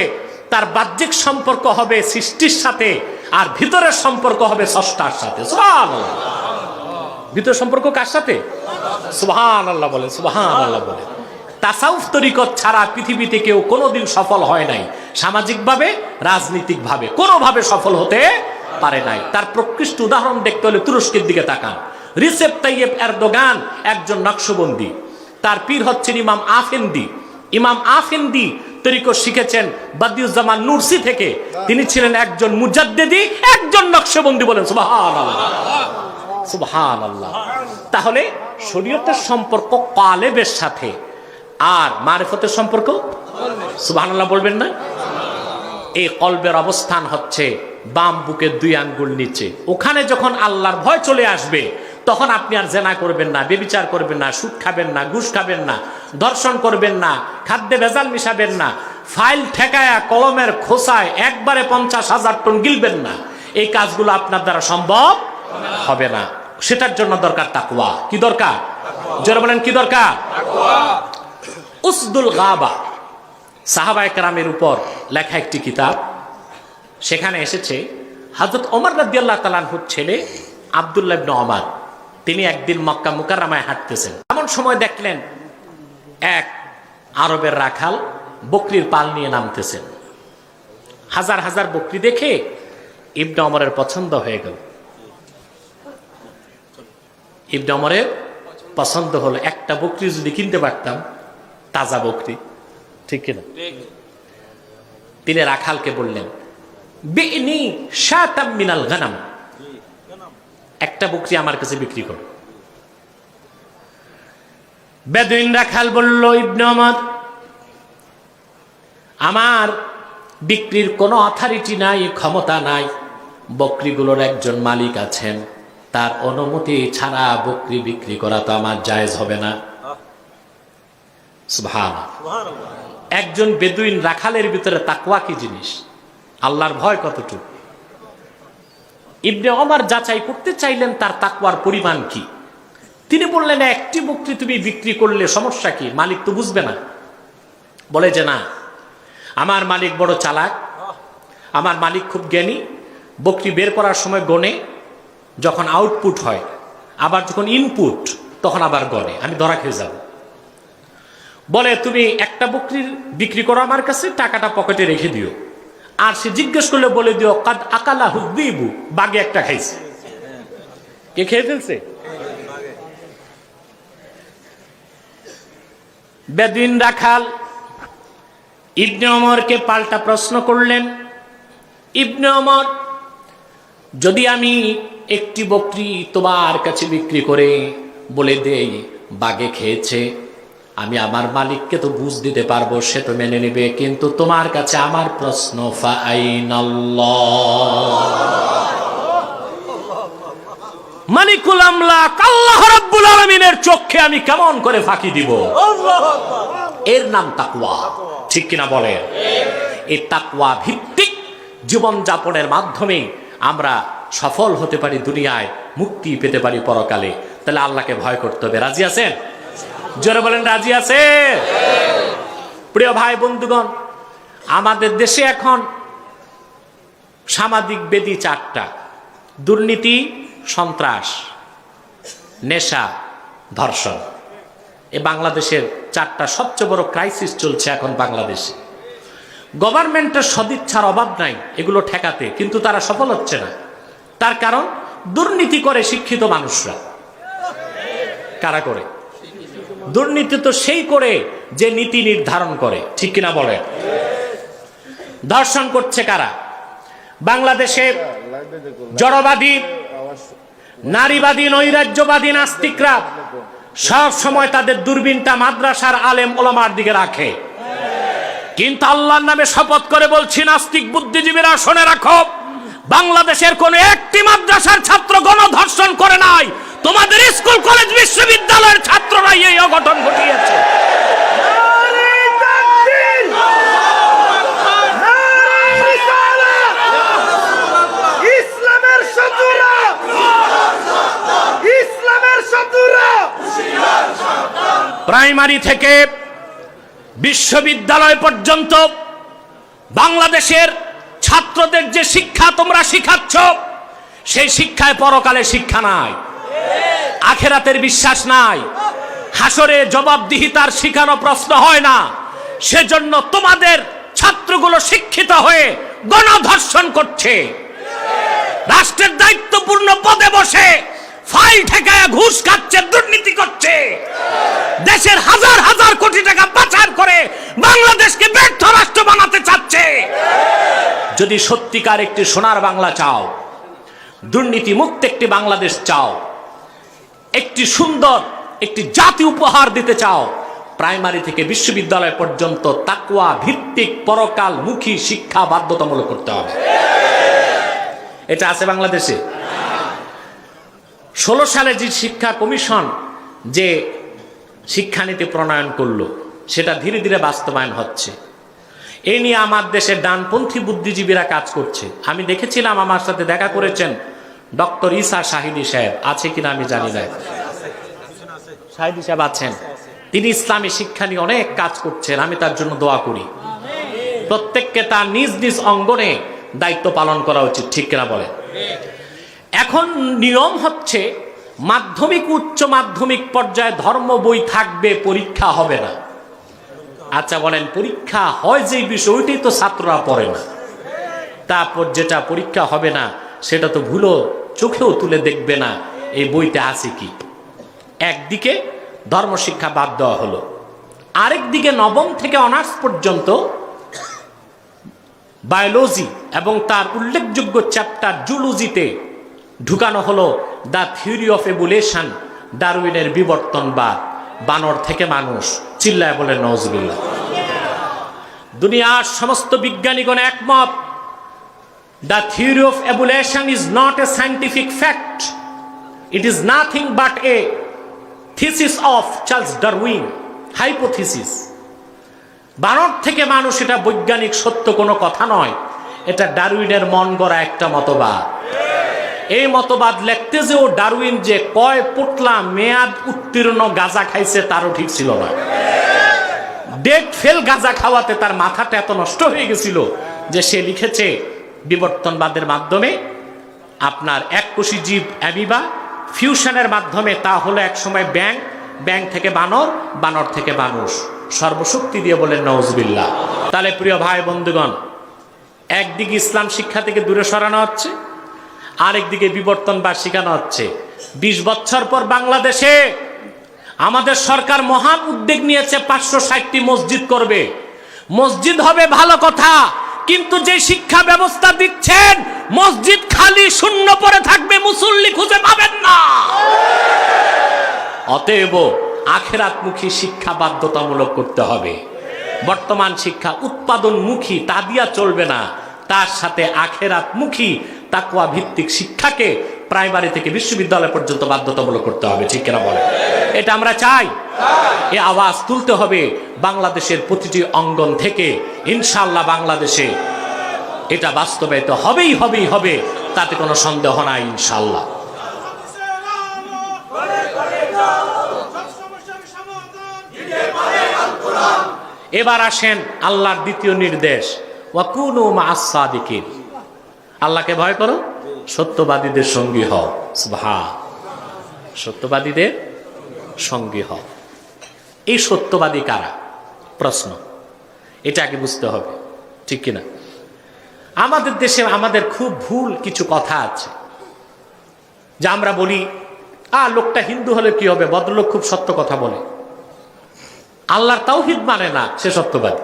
তার বাহ্যিক সম্পর্ক হবে সৃষ্টির সাথে, আর ভিতরের সম্পর্ক হবে স্রষ্টার সাথে। সুবহানাল্লাহ। ভিতরের সম্পর্ক কার সাথে? সুবহানাল্লাহ বলেন, সুবহানাল্লাহ বলেন। তাসাউফ তরিকত ছাড়া পৃথিবীতে কেউ কোনোদিন সফল হয় নাই, সামাজিকভাবে রাজনৈতিকভাবে কোনোভাবে সফল হতে পারে নাই। তার প্রকৃষ্ট উদাহরণ দেখতে হলে তুরস্কের দিকে তাকান। রিসেপ তাইয়েব এরদোগান একজন নকশবন্দি, তার পীর হচ্ছেন ইমাম আফেন্দি। ইমাম আফেন্দি তরিকত শিখেছেন বাদিউজ্জামান নুরসি থেকে। তিনি ছিলেন একজন মুজাদ্দিদি, একজন নকশবন্দি। বলেন সুবহানাল্লাহ, সুবহানাল্লাহ। তাহলে শরীয়তের সম্পর্ক কালেবের সাথে, আর মারিফতের সম্পর্ক সুবহানাল্লাহ বলবেন না? এই কলবের অবস্থান হচ্ছে বাম বুকের 2 আঙ্গুল নিচে। ওখানে যখন আল্লাহর ভয় চলে আসবে তখন আপনি আর জেনা করবেন না, ব্যভিচার করবেন না, সুদ খাবেন না, ঘুষ খাবেন না, ধর্ষণ করবেন না, খাদ্যে ভেজাল মিশাবেন না, ফাইল ঠেকায়া কলমের খোসায় একবারে 50,000 টন গিলবেন না। এই কাজগুলো আপনার দ্বারা সম্ভব হবে না। সেটার জন্য দরকার তাকওয়া। কি দরকার? জোরে বলেন, কি দরকার? উসদুল গাবা সাহাবায়ে কেরামের উপর লেখা একটি কিতাব। সেখানে এসেছে হযরত ওমর রাদিয়াল্লাহু তাআলা আনহুর ছেলে আব্দুল্লাহ ইবনে ওমর, তিনি একদিন মক্কা মুকাররমায় হাঁটতেছেন। এমন সময় দেখলেন এক আরবের রাখাল বকরির পাল নিয়ে নামতেছেন। হাজার হাজার বকরি দেখে ইবনে ওমরের পছন্দ হয়ে গেল। ইবনে ওমরের পছন্দ হলো, একটা বকরি যদি কিনতে পারতাম, তাজা বকরি, ঠিক কিনা? তিনি রাখালকে বললেন, বিনি শাতাম মিনাল গানাম, একটা বকরি আমার কাছে বিক্রি করো। বেদুইন রাখাল বলল, ইবনে ওমর, আমার বিক্রির কোনো অথরিটি নাই, ক্ষমতা নাই। বকরিগুলোর একজন মালিক আছেন, তার অনুমতি ছাড়া বকরি বিক্রি করা তো আমার জায়েজ হবে না। সুবহানাল্লাহ। একজন বেদুইন রাখালের ভিতরে তাকওয়া কি জিনিস, আল্লাহর ভয় কতটুকু। ইবনে ওমর যাচাই করতে চাইলেন তার তাকওয়ার পরিমাণ কি। তিনি বললেন, একটি বকরি তুমি বিক্রি করলে সমস্যা কি, মালিক তো বুঝবে না। বলে যে না, আমার মালিক বড় চালাক, আমার মালিক খুব জ্ঞানী। বকরি বের করার সময় গনে, যখন আউটপুট হয়, আবার যখন ইনপুট তখন আবার গনে, আমি ধরা খেয়ে যাব। বলে তুমি একটা বকরির বিক্রি করো আমার কাছে, টাকাটা পকেটে রেখে দিও, আর সে জিজ্ঞেস করলে বলে দিও কাদ আকালা হুদ্দিবু, বাগে একটা খাইছে। কে খেয়ে ফেলছে? বেদুইন রাখাল ইবনে ওমরকে পাল্টা প্রশ্ন করলেন, ইবনে ওমর, যদি আমি একটি বকরি তোমার কাছে বিক্রি করে বলে দেই বাগে খেয়েছে, আমি আমার মালিককে তো বুঝ দিতে পারবো, সে তো মেনে নেবে, কিন্তু তোমার কাছে আমার প্রশ্ন, মালিকুল আমলাক আল্লাহ রাব্বুল আলামিনের চোখে আমি কেমন করে ফাঁকি দিব? এর নাম তাকওয়া, ঠিক কিনা বলে? এই তাকওয়া ভিত্তিক জীবন যাপনের মাধ্যমে আমরা সফল হতে পারি দুনিয়ায়, মুক্তি পেতে পারি পরকালে। তাহলে আল্লাহকে ভয় করতে হবে। রাজি আছেন? জোরে বলেন, রাজি আছে? প্রিয় ভাই বন্ধুগণ, আমাদের দেশে এখন সামাজিক বেদি 4টা: দুর্নীতি, সন্ত্রাস, নেশা, ধর্ষণ। এই বাংলাদেশের 4টা সবচেয়ে বড় ক্রাইসিস চলছে এখন বাংলাদেশে। গভর্নমেন্টের সদিচ্ছার অভাব নাই এগুলো ঠেকাতে, কিন্তু তারা সফল হচ্ছে না। তার কারণ, দুর্নীতি করে শিক্ষিত মানুষরা। কারা করে দুর্নীতি? তো সেই করে যে নীতি নির্ধারণ করে, ঠিক কিনা বলে? ধর্ষণ করছে কারা? বাংলাদেশে জড়বাদী, নারীবাদী, নৈরাজ্যবাদী নাস্তিকরা সব সময় তাদের দূরবীনটা মাদ্রাসার আলেম ওলামার দিকে রাখে। কিন্তু আল্লাহর নামে শপথ করে বলছি, নাস্তিক বুদ্ধিজীবীরা শুনে রাখো, বাংলাদেশের কোন একটি মাদ্রাসার ছাত্র গণধর্ষণ করে নাই। তোমাদের স্কুল, কলেজ, বিশ্ববিদ্যালয়ের ছাত্ররাই এই অঘটন ঘটিয়েছে। প্রাইমারি থেকে বিশ্ববিদ্যালয় পর্যন্ত বাংলাদেশের ছাত্রদের যে শিক্ষা তোমরা শিখাচ্ছ, সেই শিক্ষায় পরকালে শিক্ষা নাই, আখেরাতের বিশ্বাস নাই, হাসরে জবাবদিহিতার শিখানো প্রশ্ন হয় না। সেজন্য তোমাদের ছাত্রগুলো শিক্ষিত হয়ে গণধর্ষণ করছে, রাষ্ট্রের দায়িত্বপূর্ণ পদে বসে ফাইল ঠেকায়া ঘুষ খাচ্ছে, দুর্নীতি করছে, দেশের হাজার হাজার কোটি টাকা পাচার করে বাংলাদেশকে ব্যর্থ রাষ্ট্র বানাতে চাচ্ছে। যদি সত্যিকার একটি সোনার বাংলা চাও, দুর্নীতি মুক্ত একটি বাংলাদেশ চাও, একটি সুন্দর একটি জাতি উপহার দিতে চাও, প্রাইমারি থেকে বিশ্ববিদ্যালয় পর্যন্ত তাকওয়া ভিত্তিক পরকাল মুখী শিক্ষা বাধ্যতামূলক করতে হবে। এটা আছে বাংলাদেশে? 16 সালে যে শিক্ষা কমিশন যে শিক্ষানীতি প্রণয়ন করলো, সেটা ধীরে ধীরে বাস্তবায়ন হচ্ছে। এ নিয়ে আমার দেশের ডানপন্থী বুদ্ধিজীবীরা কাজ করছে। আমি দেখেছিলাম, আমার সাথে দেখা করেছেন ডক্টর ঈসা শাহিদী সাহেব, আছে কিনা আমি জানি না, শাহিদী সাহেব আছেন, তিনি ইসলামী শিক্ষা নিয়ে অনেক কাজ করছেন। আমি তার জন্য দোয়া করি। প্রত্যেককে তার নিজ নিজ অঙ্গনে দায়িত্ব পালন করা উচিত, ঠিক কিনা বলে? এখন নিয়ম হচ্ছে মাধ্যমিক উচ্চ মাধ্যমিক পর্যায়ে ধর্ম বই থাকবে, পরীক্ষা হবে না। আচ্ছা বলেন, পরীক্ষা হয় যে বিষয়, ওইটাই তো ছাত্ররা পড়ে না। তারপর যেটা পরীক্ষা হবে না সেটা তো ভুলো চোখেও তুলে দেখবে না এই বইতে আছে কি। একদিকে ধর্মশিক্ষা বাদ দেওয়া হলো, আরেকদিকে নবম থেকে অনার্স পর্যন্ত বায়োলজি এবং তার উল্লেখযোগ্য চ্যাপ্টার জুলজিতে ঢুকানো হলো দ্য থিওরি অফ এভলিউশন, ডারউইনের বিবর্তনবাদ, বানর থেকে মানুষ। চিল্লায় বলে নওয়াজুবিল্লাহ। দুনিয়ার সমস্ত বিজ্ঞানীগণ একমত, the theory of evolution is not a scientific fact, it is nothing but A thesis of Charles Darwin, hypothesis. বানর থেকে মানুষ এটা বৈজ্ঞানিক সত্য কোনো কথা নয়, এটা ডারউইনের মন গড়া একটা মতবাদ। এই মতবাদ লিখতে যে ও ডারউইন যে কয় পোটলা মেয়াদ উত্তীর্ণ গাঁজা খাইছে তারও ঠিক ছিল না। ডেট ফেল গাঁজা খাওয়াতে তার মাথাটা এত নষ্ট হয়ে গেছিল যে সে লিখেছে বিবর্তনবাদের মাধ্যমে আপনার এককোষী জীব অ্যামিবা, ফিউশনের মাধ্যমে তা হলো একসময় ব্যাং, ব্যাং থেকে বানর, বানর থেকে মানুষ। সর্বশক্তি দিয়ে বলেন নওয়াজুবিল্লাহ। তাহলে প্রিয় ভাই বন্ধুগণ, একদিকে ইসলাম শিক্ষা থেকে দূরে সরানো হচ্ছে, আরেকদিকে বিবর্তনবাদ শেখানো হচ্ছে। 20 বছর পর বাংলাদেশে আমাদের সরকার মহান উদ্যোগ নিয়েছে, 560টি মসজিদ করবে। মসজিদ হবে ভালো কথা, কিন্তু যে শিক্ষা ব্যবস্থা দিচ্ছেন মসজিদ খালি শূন্য পড়ে থাকবে, মুসল্লি খুঁজে পাবেন না। অতএব আখেরাতমুখী শিক্ষা বাধ্যতামূলক করতে হবে। বর্তমান শিক্ষা উৎপাদনমুখী, তা দিয়া চলবে না। তার সাথে আখেরাতমুখী তাকওয়া ভিত্তিক শিক্ষাকে প্রাইমারি থেকে বিশ্ববিদ্যালয় পর্যন্ত বাধ্যতামূলক করতে হবে, ঠিক কিনা বলে? এটা আমরা চাই। এ আওয়াজ তুলতে হবে বাংলাদেশের প্রতিটি অঙ্গন থেকে। ইনশাআল্লাহ বাংলাদেশে এটা বাস্তবায়িত হবেই হবেই হবে, তাতে কোনো সন্দেহ নাই ইনশাআল্লাহ। এবার আসেন আল্লাহর দ্বিতীয় নির্দেশ, ওয়াকুনু মা'আস সাদিকিন। আল্লাহকে ভয় করো, সত্যবাদীদের সঙ্গী হও। সুবহান, সত্যবাদীদের সঙ্গী হও। এই সত্যবাদী কারা? প্রশ্ন, এটা আগে বুঝতে হবে, ঠিক কিনা? আমাদের দেশে আমাদের খুব ভুল কিছু কথা আছে, যে আমরা বলি লোকটা হিন্দু হলে কি হবে, ভদ্রলোক খুব সত্য কথা বলে। আল্লাহর তাওহীদ মানে না, সে সত্যবাদী,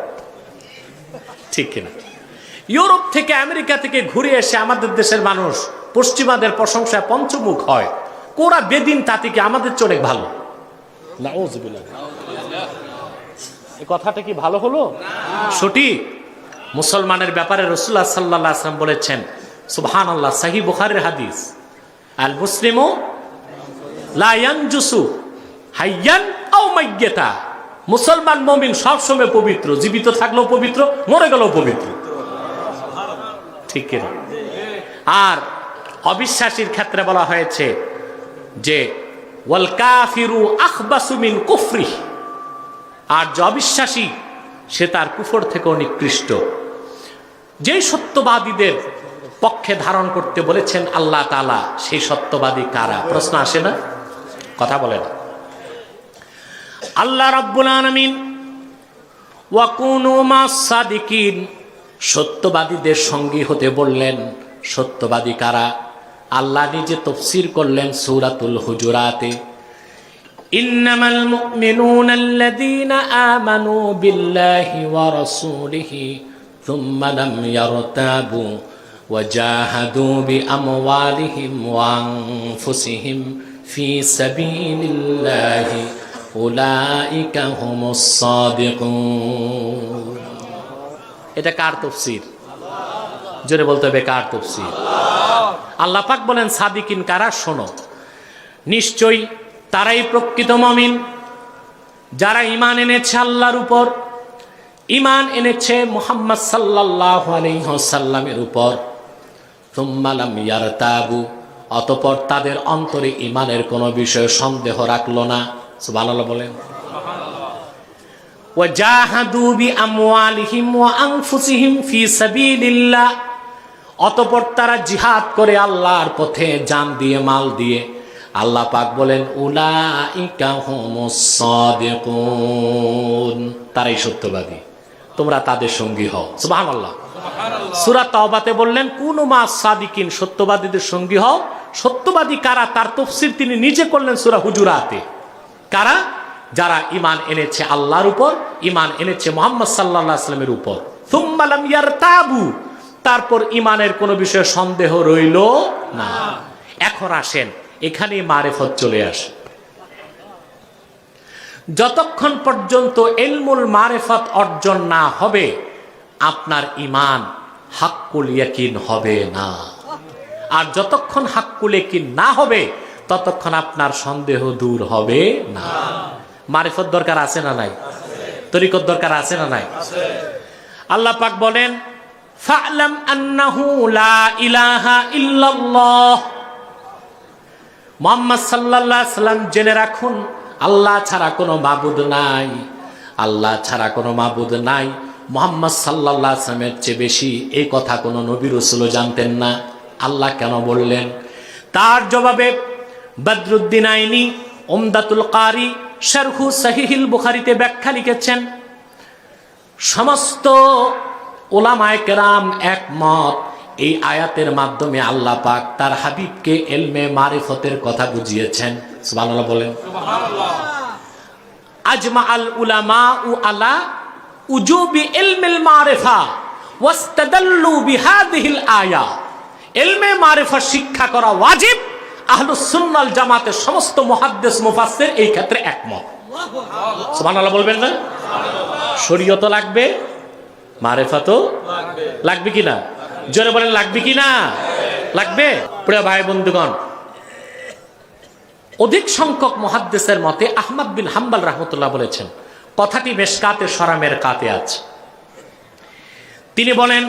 ঠিক কিনা? ইউরোপ থেকে আমেরিকা থেকে ঘুরে এসে আমাদের দেশের মানুষ পশ্চিমাদের প্রশংসায় পঞ্চমুখ হয়। কোরা বেদিন তাতে কি আমাদের চেয়ে অনেক ভালো? এই কথাটা কি ভালো হলো? সঠিক। মুসলমানের ব্যাপারে রাসূলুল্লাহ সাল্লাল্লাহু আলাইহি ওয়াসাল্লাম বলেছেন, সুবহানাল্লাহ, সহিহ বুখারীর হাদিস, আল মুসলিমু লা ইয়ানজুসু হাইয়ান আও মাইয়াতা। মুসলমান মুমিন সবসময় পবিত্র, জীবিত থাকলেও পবিত্র, মরে গেলেও পবিত্র, ঠিক কিনা? আর অবিশ্বাসীর ক্ষেত্রে বলা হয়েছে যে ওয়াল কাফিরু আখবাসু মিন কুফরিহি, আর যে অবিশ্বাসী সে তার কুফর থেকেও নিকৃষ্ট। যেই সত্যবাদীদের পক্ষে ধারণ করতে বলেছেন আল্লাহ তাআলা, সেই সত্যবাদী কারা? প্রশ্ন আসে না? কথা বলে না। আল্লাহ রাব্বুল আলামিন ওয়া কুনু মাস সাদিকিন, সত্যবাদীদের সঙ্গী হতে বললেন। সত্যবাদী কারা? আল্লাহ নিজে তাফসীর করলেন সূরাতুল হুজুরাতে, ইন্নামাল মুমিনুনা আল্লাযীনা আমানু বিল্লাহি ওয়া রাসূলিহি থুম্মা লাম ইয়ারতাবু ওয়া জাহাদু বিআমওয়ালিহিম ওয়া আনফুসিহিম ফি সাবিলিল্লাহি উলাইকা হুমুস সাদিকুন। এটা কার তাফসীর? জোরে বলতে হবে, কার তাফসীর? আল্লাহ পাক বলেন সাদিকিন কারা? শোনো, নিশ্চয়ই তারাই প্রকৃত মুমিন, যারা ঈমান এনেছে আল্লাহর উপর, ঈমান এনেছে মুহাম্মদ সাল্লাল্লাহু আলাইহি ওয়াসাল্লামের উপর। সুম্মা লাম ইয়ারতাবু, অতঃপর তাদের অন্তরে ঈমানের কোনো বিষয়ে সন্দেহ রাখলো না। সুবহানাল্লাহ বলেন। ওয়া জাহাদু বিআমওয়ালিহিম ওয়া আনফুসিহিম ফি সাবিলিল্লাহ, অতঃপর তারা জিহাদ করে আল্লাহর পথে জান দিয়ে মাল দিয়ে। আল্লাহ পাক বলেন উলাইকা হুমুস সাদিকুন, তারাই সত্যবাদী, তোমরা তাদের সঙ্গী হও। সুবহানাল্লাহ। সূরা তাওবাতে বললেন কুনু মাস সাদিকিন, সত্যবাদীদের সঙ্গী হও। সত্যবাদী কারা তার তাফসীর তিনি নিজে করলেন সূরা হুজুরাতে। কারা? যারা ঈমান এনেছে আল্লাহর উপর, ঈমান এনেছে মুহাম্মদ সাল্লাল্লাহু আলাইহি ওয়াসাল্লামের উপর। সুম্মা লাম ইয়ারতাবু, তারপর ঈমানের কোনো বিষয়ে সন্দেহ রইল না। এখন আসেন, এখানেই মারিফত চলে আসে। যতক্ষণ পর্যন্ত ইলমুল মারিফত অর্জন না হবে, আপনার ঈমান হাক্কুল ইয়াকিন হবে না। আর যতক্ষণ হাক্কুল ইয়াকিন না হবে, ততক্ষণ আপনার সন্দেহ দূর হবে না। মারিফত দরকার আছে না নাই? তরিকত দরকার আছে না নাই? আল্লাহ পাক বলেন ফা'লাম আন্নাহু লা ইলাহা ইল্লাল্লাহ, মুহাম্মদ সাল্লাল্লাহু আলাইহি সাল্লাম জেনে রাখুন আল্লাহ ছাড়া কোনো মাবুদ নাই। আল্লাহ ছাড়া কোনো মাবুদ নাই। মুহাম্মদ সাল্লাল্লাহু আলাইহি সাল্লামের চেয়ে বেশি এই কথা কোনো নবী রাসূলও জানতেন না। আল্লাহ কেন বললেন? তার জবাবে বদরুদ্দিন আইনি উমদাতুল কারি শারহু সহিহুল বুখারীতে ব্যাখ্যা লিখেছেন, সমস্ত উলামায়ে কেরাম একমত, এই আয়াতের মাধ্যমে আল্লাহ পাক তার হাবিবকে ইলমে মারিফতের কথা বুঝিয়েছেন। সুবহানাল্লাহ বলেন। আজমাআল উলামাউ আলা উজুবি ইলমিল মারিফা ওয়াস্তাদাল্লু বিহাদিহিল আয়া, ইলমে মারিফা শিক্ষা করা ওয়াজিব। আহলুস সুন্নাহ ওয়াল জামাতের সমস্ত মুহাদ্দিস মুফাসসির এই ক্ষেত্রে একমত। সুবহানাল্লাহ বলবেন না? শরীয়তও লাগবে, মারিফাতও লাগবে কিনা? জোরে বলেন লাগবে কিনা? লাগবে। প্রিয় ভাই বন্ধুগণ, অধিক সংখ্যক মুহাদ্দিসের মতে আহমদ বিন হাম্বল রাহমাতুল্লাহ বলেছেন, কথাটি মিশকাতে শরামের কাতে আছে। তিনি বলেন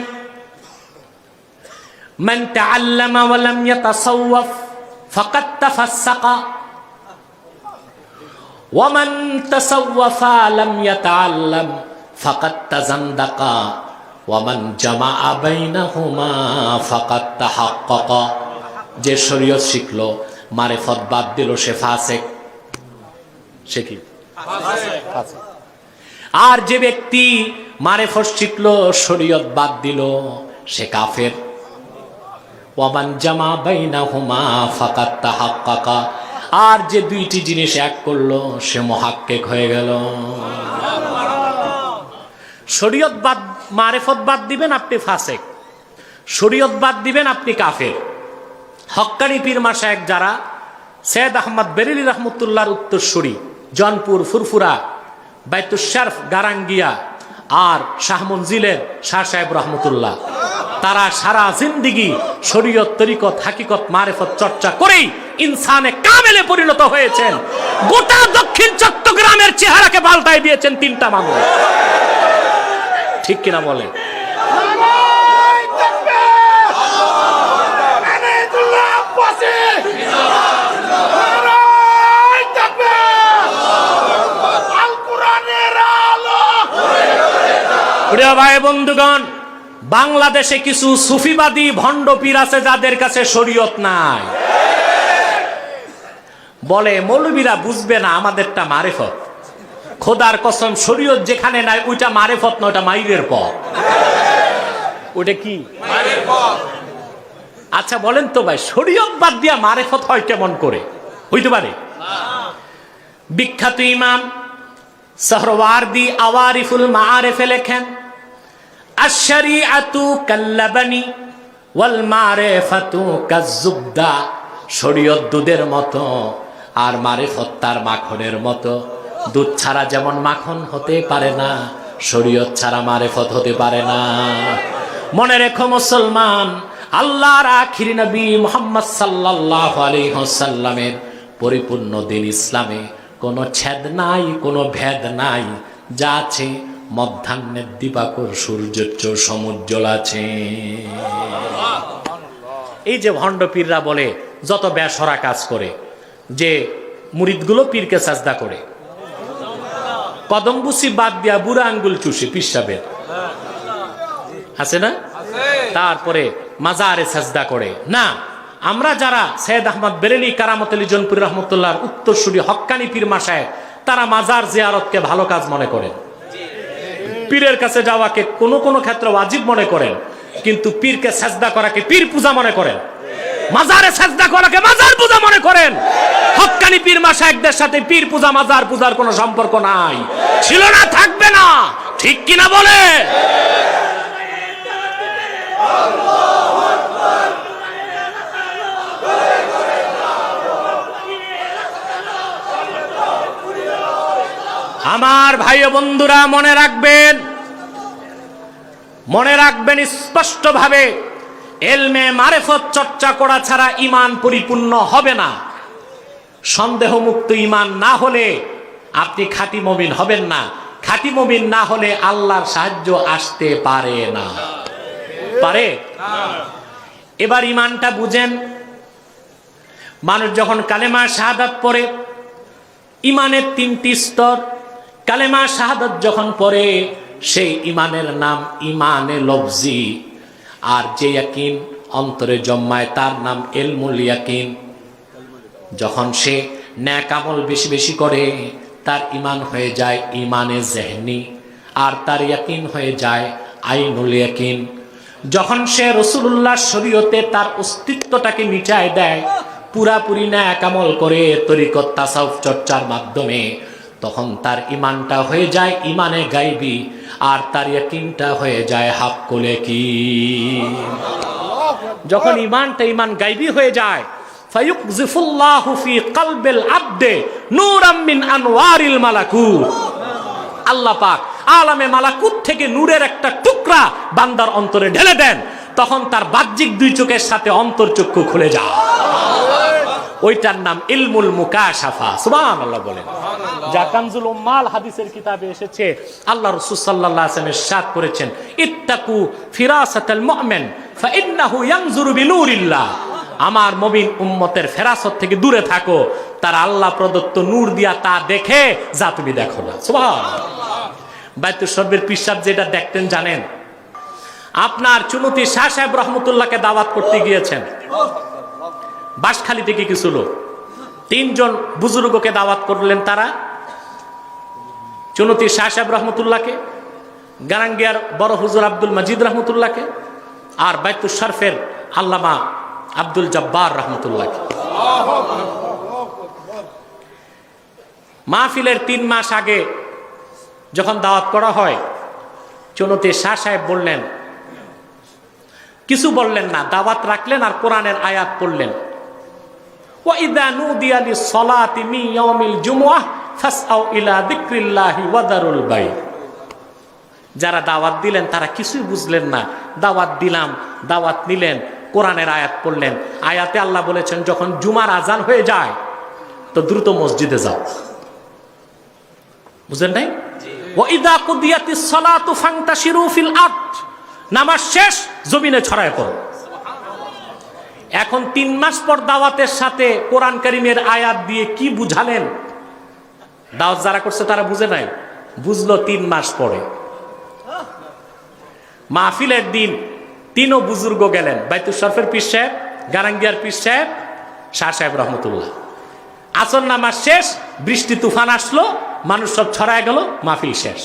মান তাআল্লামা ওয়া লাম ইয়াতাসাওয়াফ ফাকাদ তাফাসসাকা ওয়া মান তাসাওয়াফা লাম ইয়াতাআল্লাম ফাকাদ তাজান্দাকা ওয়া মান জামাআ বাইনাহুমা ফাকাদ তাহাক্কাকা। যে শরীয়ত শিখলো, মারিফত বাদ দিল, সে ফাসিক। সে কি? ফাসিক। আর যে ব্যক্তি মারিফত শিখলো, শরীয়ত বাদ দিল, সে কাফের। ওয়া মান জামা বাইনাহুমা ফাকাদ তাহাক্কাকা, আর যে দুইটি জিনিস এক করলো, সে মুহাক্কিক হয়ে গেল। শরীয়ত বাদ, মারিফত বাদ দিবেন, আপনি ফাসিক। শরীয়ত বাদ দিবেন, আপনি কাফের। হক্কানি পীর মাশায়েখ যারা, সৈয়দ আহমদ বেরেলী রহমতুল্লাহর উত্তরসূরি, জনপুর, ফুরফুরা, বাইতুশ শরফ, গারাঙ্গিয়া, আর শাহ মনজিলের শাহ সাহেব রহমতুল্লাহ, তারা সারা জিন্দিগি শরীয়ত, তরিকত, হাকিকত, মারিফত চর্চা করেই ইনসানে কামেলে পরিণত হয়েছেন। গোটা দক্ষিণ চট্টগ্রামের চেহারাকে পাল্টাই দিয়েছেন তিনটা মানুষ। ঠিক কিনা বলেন? আল কোরআনের প্রিয় ভাই বন্ধুগণ, বাংলাদেশে কিছু সুফিবাদী ভণ্ড পীর আছে যাদের কাছে শরীয়ত নাই। বলে মৌলবীরা বুঝবে না, আমাদেরটা মারেফত। খোদার কসম, শরীয়ত যেখানে নাই ওইটা মারেফত না, ওটা মাইরের পথ। ওটা কি? আচ্ছা বলেন তো ভাই, শরীয়ত বাদ দিয়া মারেফত হয় কেমন করে? হইতে পারে? বিখ্যাত ইমাম সাহরওয়ার্দী আওয়ারিফুল মাআরিফে লেখেন, আশ-শরীআতু কাল্লাবানি ওয়াল মারিফাতু কাজ্জুবদা। শরীয়ত দুধের মতো আর মারিফত তার মাখনের মতো। দুধ ছাড়া যেমন মাখন হতে পারে না, শরীয়ত ছাড়া মারিফত হতে পারে না। মনে রেখো মুসলমান, আল্লাহর আখির নবী মুহাম্মদ সাল্লাল্লাহু আলাইহি ওয়াসাল্লামের পরিপূর্ণ দিন ইসলামে কোনো ছেদ নাই, কোনো ভেদ নাই। যা আছে মধ্যাহ্নের দিবাকর সূর্যের চেয়ে সমুজ্জ্বল আছে। এই যে ভণ্ড পীররা বলে যত বেসরা কাজ করে, যে মুরিদগুলো পীরকে সাজদা করে, কদম বুসি বাদ দিয়া বুড়া আঙ্গুল চুষে পিসাবের আছে না, তারপরে মাজারে সাজদা করে না। আমরা যারা সৈয়দ আহমদ বেরেলী কারামত আলী জনপুরি রহমতুল্লাহর উত্তরসূরি হক্কানি পীর মাসায়, তারা মাজার জিয়ারতকে ভালো কাজ মনে করেন, পীরের কাছে যাওয়াকে কোনো কোনো ক্ষেত্রে ওয়াজিব মনে করেন, কিন্তু পীরকে সাজদা করাকে পীর পূজা মনে করেন, মাজারে সাজদা করাকে মাজার পূজা মনে করেন। হক্কানি পীর মাশায়েখদের সাথে পীর পূজা মাজার পূজার কোনো সম্পর্ক নাই, ছিল না, থাকবে না। ঠিক কিনা বলে? আমার ভাই ও বন্ধুরা, মনে রাখবেন, মনে রাখবেন স্পষ্টভাবে, এলমে মারেফত চর্চা করা ছাড়া ঈমান পরিপূর্ণ হবে না। সন্দেহমুক্ত ঈমান না হলে আপনি খাঁটি মুমিন হবেন না। খাঁটি মুমিন না হলে আল্লাহর সাহায্য আসতে পারে না। পারে? এবার ঈমানটা বুঝেন। মানুষ যখন কালেমা শাহাদাত পড়ে, ঈমানের 3টি স্তর। কালেমা শাহাদাত যখন পড়ে, সেই ঈমানের নাম ঈমানে লফজি। আর যে ইয়াকিন অন্তরে জন্মায় তার নাম ইলমুল ইয়াকিন। যখন সে নেক আমল বেশি বেশি করে, তার ঈমান হয়ে যায় ঈমানে জেহনি, আর তার ইয়াকিন হয়ে যায় আইনুল ইয়াকিন। যখন সে রাসূলুল্লাহর শরীয়তে তার অস্তিত্বটাকে মিটায় দেয়, পুরাপুরি নেক আমল করে তরিকত তাসাউফ চর্চার মাধ্যমে, তখন তার ঈমানটা হয়ে যায় ঈমানে গায়বী, আর তার ইয়াকিনটা হয়ে যায় হাক্কুল ইয়াকিন। যখন ঈমানটা ঈমান গায়বী হয়ে যায়, ফায়ুকযিফুল্লাহু ফি কলবিল আবদে নূরাম মিন আনওয়ারিল মালাকুত। আল্লাহ পাক আলামে মালাকুত থেকে নূরের একটা টুকরা বান্দার অন্তরে ঢেলে দেন, তখন তার বাহ্যিক 2 চোখের সাথে অন্তর্চক্ষু খুলে যায়। ওইটার নাম ইলমুল মুকাশাফা। সুবহানাল্লাহ বলেন। যা কানজুল উম্মাল হাদিসের কিতাবে এসেছে, আল্লাহ রাসূল সাল্লাল্লাহু আলাইহি ওয়াসাল্লাম ইরশাদ করেছেন, ইত্তাকু ফিরাসাতাল মুমিন ফাইন্নাহু ইয়ানজুরু বিনূরিল্লাহ। আমার মুমিন উম্মতের ফেরাসত থেকে দূরে থাকো, তার আল্লাহ প্রদত্ত নূর দিয়া তা দেখে যা তুমি দেখো না। সুবহানাল্লাহ। বাইতুল শরীফের পীর সাহেব যেটা দেখতেন জানেন? আপনার চুনতি শাহ সাহেব রহমতুল্লাহকে দাওয়াত করতে গিয়েছেন বাঁশখালী থেকে কিছু লোক, 3 জন বুজুর্গকে দাওয়াত করলেন তারা, চুনতি শাহ সাহেব রহমতুল্লাহকে, গারাঙ্গিয়ার বড় হুজুর আব্দুল মজিদ রহমতুল্লাহকে, আর বাইতুল শরীফের আল্লামা আব্দুল জব্বার রহমতুল্লাহকে। মাহফিলের 3 মাস আগে যখন দাওয়াত করা হয়, চুনতি শাহ সাহেব বললেন, কিছু বললেন না, দাওয়াত রাখলেন আর কোরআনের আয়াত পড়লেন। ওয়াইদা নুদিয়া লিস-সালাতি মিন ইয়াউমিল জুমআহ ফাসআউ ইলা যিকরিল্লাহি ওয়া দারুল বাই। যারা দাওয়াত দিলেন তারা কিছুই বুঝলেন না। দাওয়াত দিলাম, দাওয়াত নিলেন, কোরআনের আয়াত পড়লেন। আয়াতে আল্লাহ বলেছেন, যখন জুমার আজান হয়ে যায় তো দ্রুত মসজিদে যাও। বুঝলেন নাই? ওয়াইদা কুদিয়াতিস সালাতু ফান্তাশিরু ফিল আরদ। নামাজ শেষ, জমিনে ছড়ায় পড়ো। এখন 3 মাস পর দাওয়াতের সাথে কোরআন কারীমের আয়াত দিয়ে কি বুঝালেন? দাওয়াত যারা করছে তারা বুঝে নাই, বুঝলো 3 মাস পরে। মাহফিলের দিন তিনও বুজুর্গ গেলেন, বাইতুল শরফের পীর সাহেব, গারাঙ্গিয়ার পীর সাহেব, শাহ সাহেব রহমতুল্লাহ। আসর নামাজ শেষ, বৃষ্টি তুফান আসলো, মানুষ সব ছড়ায় গেল, মাহফিল শেষ।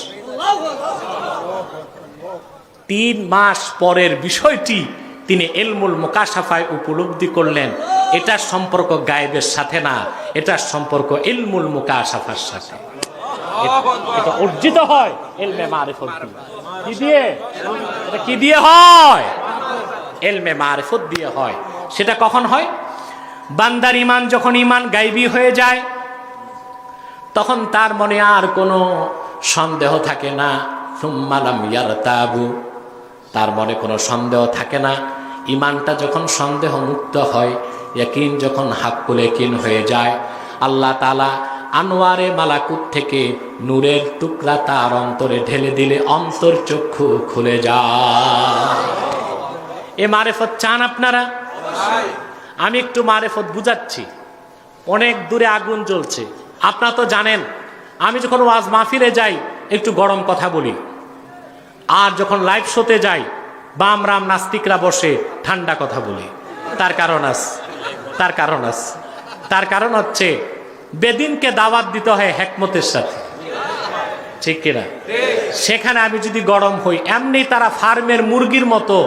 3 মাস পরের বিষয়টি তিনি ইলমুল মুকাশাফায় উপলব্ধি করলেন। এটার সম্পর্ক গায়েবের সাথে না, এটার সম্পর্ক ইলমুল মুকাশাফার সাথে। এটা অর্জিত হয় ইলমে মারিফত দিয়ে। কি দিয়ে? এটা কি দিয়ে হয়? ইলমে মারিফত দিয়ে হয়। সেটা কখন হয়? বান্দার ঈমান যখন ঈমান গায়বী হয়ে যায়, তখন তার মনে আর কোনো সন্দেহ থাকে না। সুম্মা লাম ইয়ারতাবু, তার মনে কোনো সন্দেহ থাকে না। ঈমানটা যখন সন্দেহ মুক্ত হয়, ইয়াকিন যখন হাক্কুল ইয়াকিন হয়ে যায়, আল্লাহ তাআলা আনোয়ারে মালাকুত থেকে নূরের টুকরা তার অন্তরে ঢেলে দিলে অন্তর চক্ষু খুলে যায়। এ মারিফত চান আপনারা? আমি একটু মারিফত বুঝাচ্ছি। অনেক দূরে আগুন জ্বলছে, আপনারা তো জানেন। আমি যখন ওয়াজ মাহফিলে যাই একটু গরম কথা বলি, আর যখন লাইভ শোতে যাই বাম রাম নাস্তিকরা বসে ঠান্ডা কথা বলি। তার কারণ হচ্ছে বেদিনকে দাওয়াত দিতে হয় হেকমতের সাথে, ঠিক কিনা? সেখানে আমি যদি গরম হই, এমনি তারা ফার্মের মুরগির মতো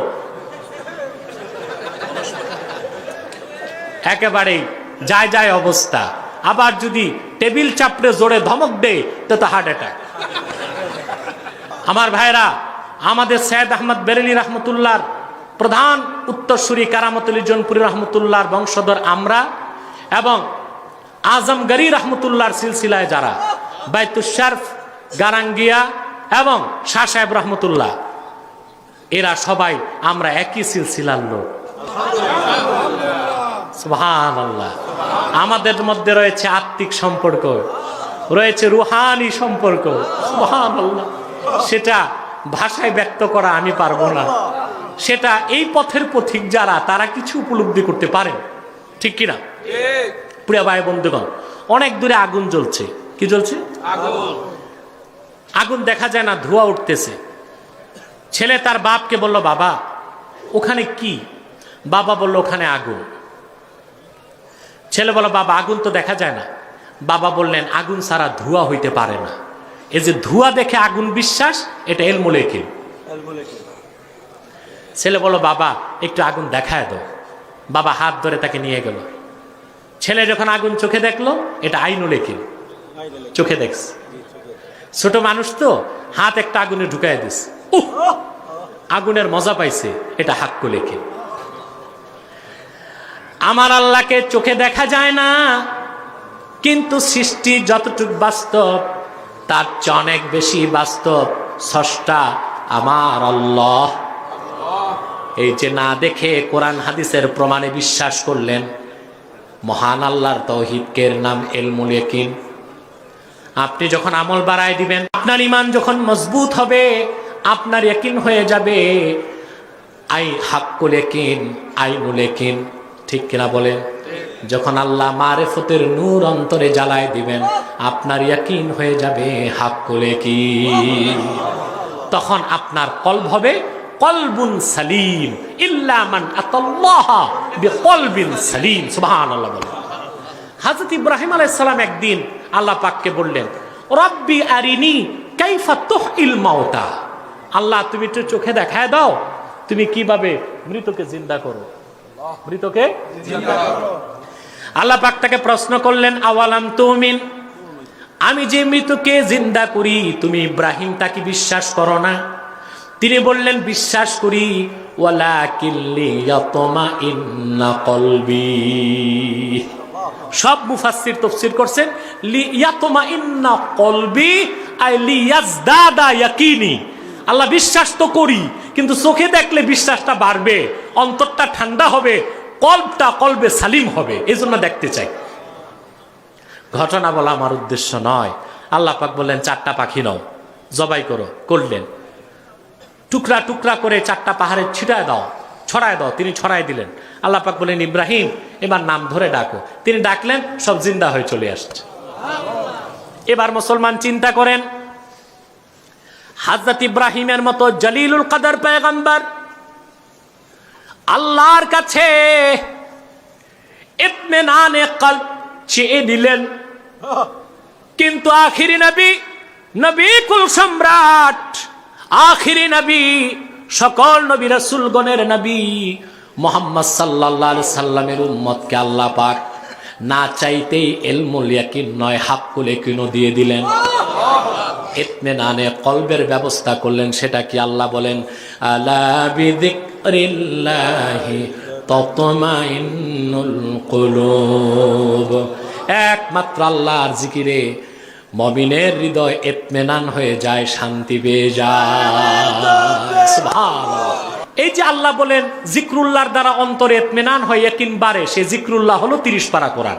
একেবারেই যায় অবস্থা। আবার যদি টেবিল চাপড়ে জোরে ধমক দেয় তো হার্ট অ্যাটাক। আমার ভাইরা, আমাদের সৈয়দ আহমদ বেরেলি রহমতুল্লাহর প্রধান উত্তরসূরি কারামতুল জনপুরি রহমতুল্লাহর বংশধর আমরা, এবং আজমগরি রহমতুল্লাহর সিলসিলায় যারা, বাইতুল শরফ, গারাঙ্গিয়া এবং শাহ সাহেব রহমতুল্লাহ, এরা সবাই আমরা একই সিলসিলার লোক। সুবহানাল্লাহ। আমাদের মধ্যে রয়েছে আত্মিক সম্পর্ক, রয়েছে রুহানি সম্পর্ক। সুবহানাল্লাহ। সেটা ভাষায় ব্যক্ত করা আমি পারবো না। সেটা এই পথের পথিক যারা, তারা কিছু উপলব্ধি করতে পারেন, ঠিক কিনা? প্রিয় ভাই বন্ধুগণ, অনেক দূরে আগুন জ্বলছে। কি জ্বলছে? আগুন দেখা যায় না, ধোঁয়া উঠতেছে। ছেলে তার বাপকে বলল, বাবা ওখানে কি? বাবা বলল, ওখানে আগুন। ছেলে বলল, বাবা আগুন তো দেখা যায় না। বাবা বললেন, আগুন ছাড়া ধোঁয়া হইতে পারে না। এই যে ধোঁয়া দেখে আগুন বিশ্বাস, এটা ইলমুল ইয়াকিন। ছেলে বলল, বাবা একটু আগুন দেখায় দাও। বাবা হাত ধরে তাকে নিয়ে গেল। ছেলে যখন আগুন চোখে দেখলো, এটা আইনুল ইয়াকিন, চোখে দেখছে। ছোট মানুষ তো, হাত একটা আগুনে ঢুকাই দিস, আগুনের মজা পাইছে, এটা হাক্কুল ইয়াকিন। আমার আল্লাহকে চোখে দেখা যায় না, কিন্তু সৃষ্টি যতটুকু বাস্তব তার চেয়ে অনেক বেশি বাস্তব স্রষ্টা আমার আল্লাহ। এই যে না দেখে কোরআন হাদিসের প্রমাণে বিশ্বাস করলেন, মহান আল্লাহর তাওহীদের নাম ইলমুল ইয়াকিন। আপনি যখন আমল বাড়ায় দিবেন, আপনার ঈমান যখন মজবুত হবে, আপনার ইয়াকিন হয়ে যাবে হাক্কুল ইয়াকিন, আইনুল ইয়াকিন, ঠিক কিনা বলেন? যখন আল্লাহ মারিফতের নূর অন্তরে জ্বালায় দিবেন, আপনার ইয়াকিন হয়ে যাবে হাক্কুল ইয়াকিন। তখন আপনার কলব হবে কলবুন সালিম, ইল্লা মান আতাল্লাহ বিকলবিন সালিম। সুবহানাল্লাহ বলেন। হযরত ইব্রাহিম আলাইহিস সালাম একদিন আল্লাহ পাককে বললেন, রব্বি আরিনি কাইফা তুহিল মাউতা। আল্লাহ তুমি একটু চোখে দেখায় দাও, তুমি কিভাবে মৃতকে জিন্দা করো, মৃতকে জিন্দা করো। আল্লাহ পাক তাকে প্রশ্ন করলেন, আওয়ালাম তুমিন, আমি যে মৃতকে জিন্দা করি তুমি ইব্রাহিম তাকে বিশ্বাস করো না? তিনি বললেন, বিশ্বাস করি, ওয়ালাকিন লিয়াতমাইন্না কলবি। সব মুফাসসির তাফসীর করছেন লিয়াতমাইন্না কলবি আই লিয়াজদাদা ইয়াকিনি। আল্লাহ বিশ্বাস তো করি, কিন্তু চোখে দেখলে বিশ্বাসটা বাড়বে, অন্তরটা ঠান্ডা হবে, কলবটা কলবে সালিম হবে, এই জন্য দেখতে চাই। ঘটনা বলা আমার উদ্দেশ্য নয়। আল্লাহ পাক বললেন, 4টা পাখি নাও, জবাই করো। করলেন, টুকরা টুকরা করে 4টা পাহাড়ে ছিটায় দাও, ছড়ায় দাও। তিনি ছড়ায় দিলেন। আল্লাহ পাক বললেন, ইব্রাহিম এবার নাম ধরে ডাকো। তিনি ডাকলেন, সব জিন্দা হয়ে চলে আসছে। এবার মুসলমান চিন্তা করেন, হযরত ইব্রাহিমের মতো জলিলুল কদর পয়গম্বর আল্লাহর কাছে ইতমিনানে কলব চেয়ে দিলেন, কিন্তু আখিরি নবী, নবী কুল সম্রাট, আখিরি নবী, সকল নবী রাসূলগণের নবী মুহাম্মদ সাল্লাল্লাহু আলাইহি সাল্লামের উম্মতকে আল্লাহ পাক না চাইতেই ইলমুল ইয়াকিন নয় হাক্কুল ইয়াকিনও দিয়ে দিলেন। ইতমিনানে কলবের ব্যবস্থা করলেন। সেটা কি? আল্লাহ বলেন, আলা বিযিকরিল্লাহি তাতমাইন্নুল কুলুব। একমাত্র আল্লাহর জিকিরে মুমিনের হৃদয় ইতমিনান হয়ে যায়, শান্তি পেয়ে যায়। সুবহানাল্লাহ। এই যে আল্লাহ বলেন জিক্রুল্লাহর দ্বারা অন্তরে ইতমিনান হয়, ইয়াকিন বাড়ে, সে জিক্রুল্লাহ হলো 30 পারা কোরআন।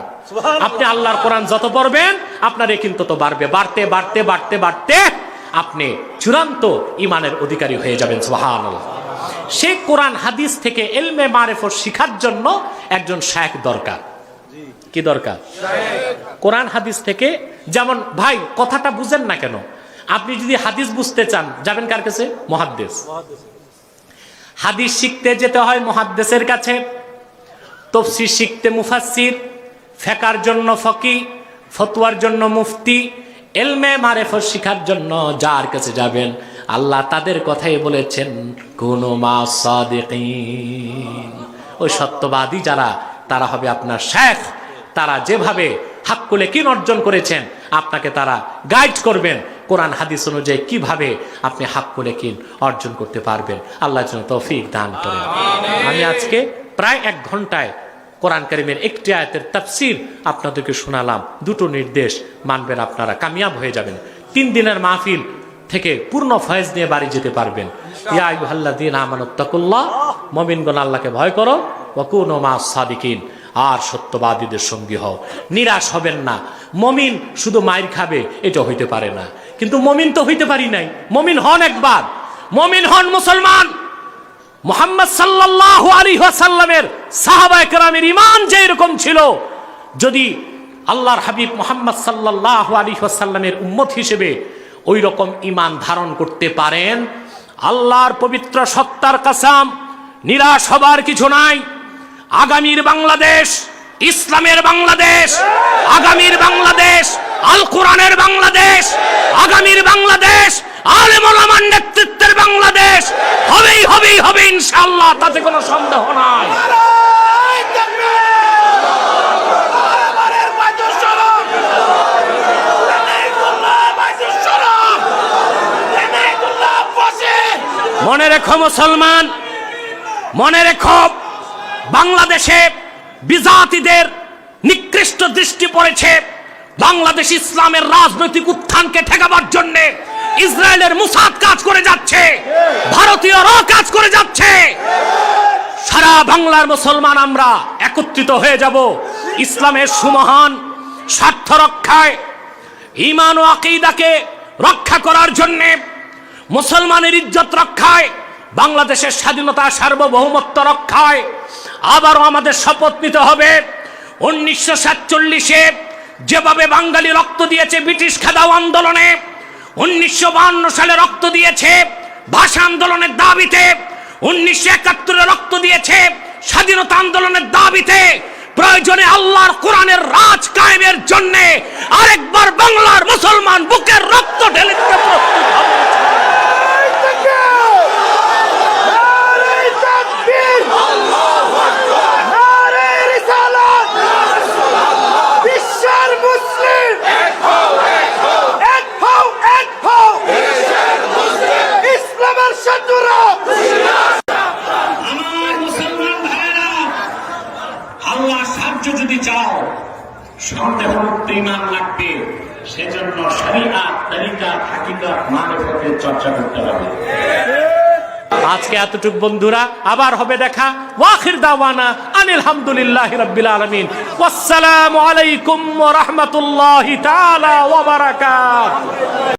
আপনি আল্লাহর কোরআন যত পড়বেন আপনার ইয়াকিন তত বাড়বে, বাড়তে বাড়তে বাড়তে বাড়তে আপনি চূড়ান্ত ঈমানের অধিকারী হয়ে যাবেন। সুবহানাল্লাহ। সেই কোরআন হাদিস থেকে ইলমে মারিফত শিখার জন্য একজন শায়েখ দরকার। কি দরকার? কোরআন হাদিস থেকে, যেমন ভাই কথাটা বুঝেন না কেন, আপনি যদি হাদিস বুঝতে চান যাবেন কার কাছে? মুহাদ্দিস। হাদিস শিখতে যেতে হয় মুহাদ্দিসের কাছে, তাফসীর শিখতে মুফাসসির, ফিকহের জন্য ফকিহ, ফতোয়ার জন্য মুফতি, ইলমে মারিফত শিখার জন্য যার কাছে যাবেন আল্লাহ তাদের কথাই বলেছেন কুনু মা সাদিকিন। ওই সত্যবাদী যারা, তারা হবে আপনার শায়েখ। তারা যেভাবে হাক্কুল ইয়াকিন অর্জন করেছেন আপনাকে তারা গাইড করবেন কোরআন হাদিস অনুযায়ী কিভাবে আপনি হাক্কুল ইয়াকিন অর্জন করতে পারবেন। আল্লাহ যেন তৌফিক দান করেন। আমি আজকে প্রায় 1 ঘন্টায় কোরআন কারীমের একটি আয়াতের তাফসীর আপনাদেরকে শোনালাম। 2টো নির্দেশ মানবেন, আপনারা কামিয়াব হয়ে যাবেন। 3 দিনের মাহফিল থেকে পূর্ণ ফয়েজ নিয়ে বাড়ি যেতে পারবেন। ইয়া আইয়ুহাল্লাযীনা আমানুত্তাকুল্লাহ, মুমিনগণ আল্লাহকে ভয় করো, ওয়া কুনু মাস সাদিকিন, আর সত্যবাদীদের সঙ্গী হও। নিরাশ হবেন না। মুমিন শুধু মাইর খাবে এটা হইতে পারে না, কিন্তু মুমিন তো হইতে পারি নাই। মুমিন হন একবার, মুমিন হন মুসলমান। মুহাম্মদ সাল্লাল্লাহু আলাইহি ওয়াসাল্লামের সাহাবায়ে কেরামের ঈমান যে এরকম ছিল, যদি আল্লাহর হাবিব মুহাম্মদ সাল্লাল্লাহু আলাইহি ওয়াসাল্লামের উম্মত হিসেবে ওই রকম ঈমান ধারণ করতে পারেন, আল্লাহর পবিত্র সত্তার কসম, নিরাশ হবার কিছু নাই। আগামীর বাংলাদেশ ইসলামের বাংলাদেশ, আগামীর বাংলাদেশ আল কোরআনের বাংলাদেশ, আগামীর বাংলাদেশ আলেম ওলামার নেতৃত্বের বাংলাদেশ হবেই হবেই হবে ইনশাআল্লাহ, তাতে কোনো সন্দেহ নাই। মনে রেখো মুসলমান, মনে রেখো বাংলাদেশে বিজাতিদের নিকৃষ্ট দৃষ্টি পড়েছে। বাংলাদেশ ইসলামের রাজনৈতিক উত্থানকে ঠেকাবার জন্য ইসরায়েলের মুসাদ কাজ করে যাচ্ছে, ভারতীয়রাও কাজ করে যাচ্ছে। সারা বাংলার মুসলমান আমরা একত্রিত হয়ে যাব ইসলামের সুমহান স্বার্থ রক্ষায়, ঈমান ও আকীদাকে রক্ষা করার জন্য, মুসলমানের ইজ্জত রক্ষায়, বাংলাদেশের স্বাধীনতা সার্বভৌমত্ব রক্ষায়। আবারও আমাদের শপথ নিতে হবে 1947-এ যেভাবে বাঙালি রক্ত দিয়েছে ব্রিটিশ খেদাও আন্দোলনে, 1952 সালে রক্ত দিয়েছে ভাষা আন্দোলনের দাবিতে, 1971-এ রক্ত দিয়েছে স্বাধীনতা আন্দোলনের দাবিতে, প্রয়োজনে আল্লাহর কোরআনের রাজ কায়েমের জন্য আরেকবার বাংলার মুসলমান বুকের রক্ত ঢেলে দিতে প্রস্তুত হবে। যদি চাও সন্দেহমুক্ত ঈমান লাগবে, সেজন্য শরীয়ত, তরিকাত, হাকিকত, মারিফতের চর্চা করতে হবে। আজকে এতটুক বন্ধুরা, আবার হবে দেখা। ওয়াখির দাওয়ানা আনিল হামদুলিল্লাহি রাব্বিল আলামিন। ওয়াসসালামু আলাইকুম ওয়া রাহমাতুল্লাহি তাআলা ওয়া বারাকাতুহু।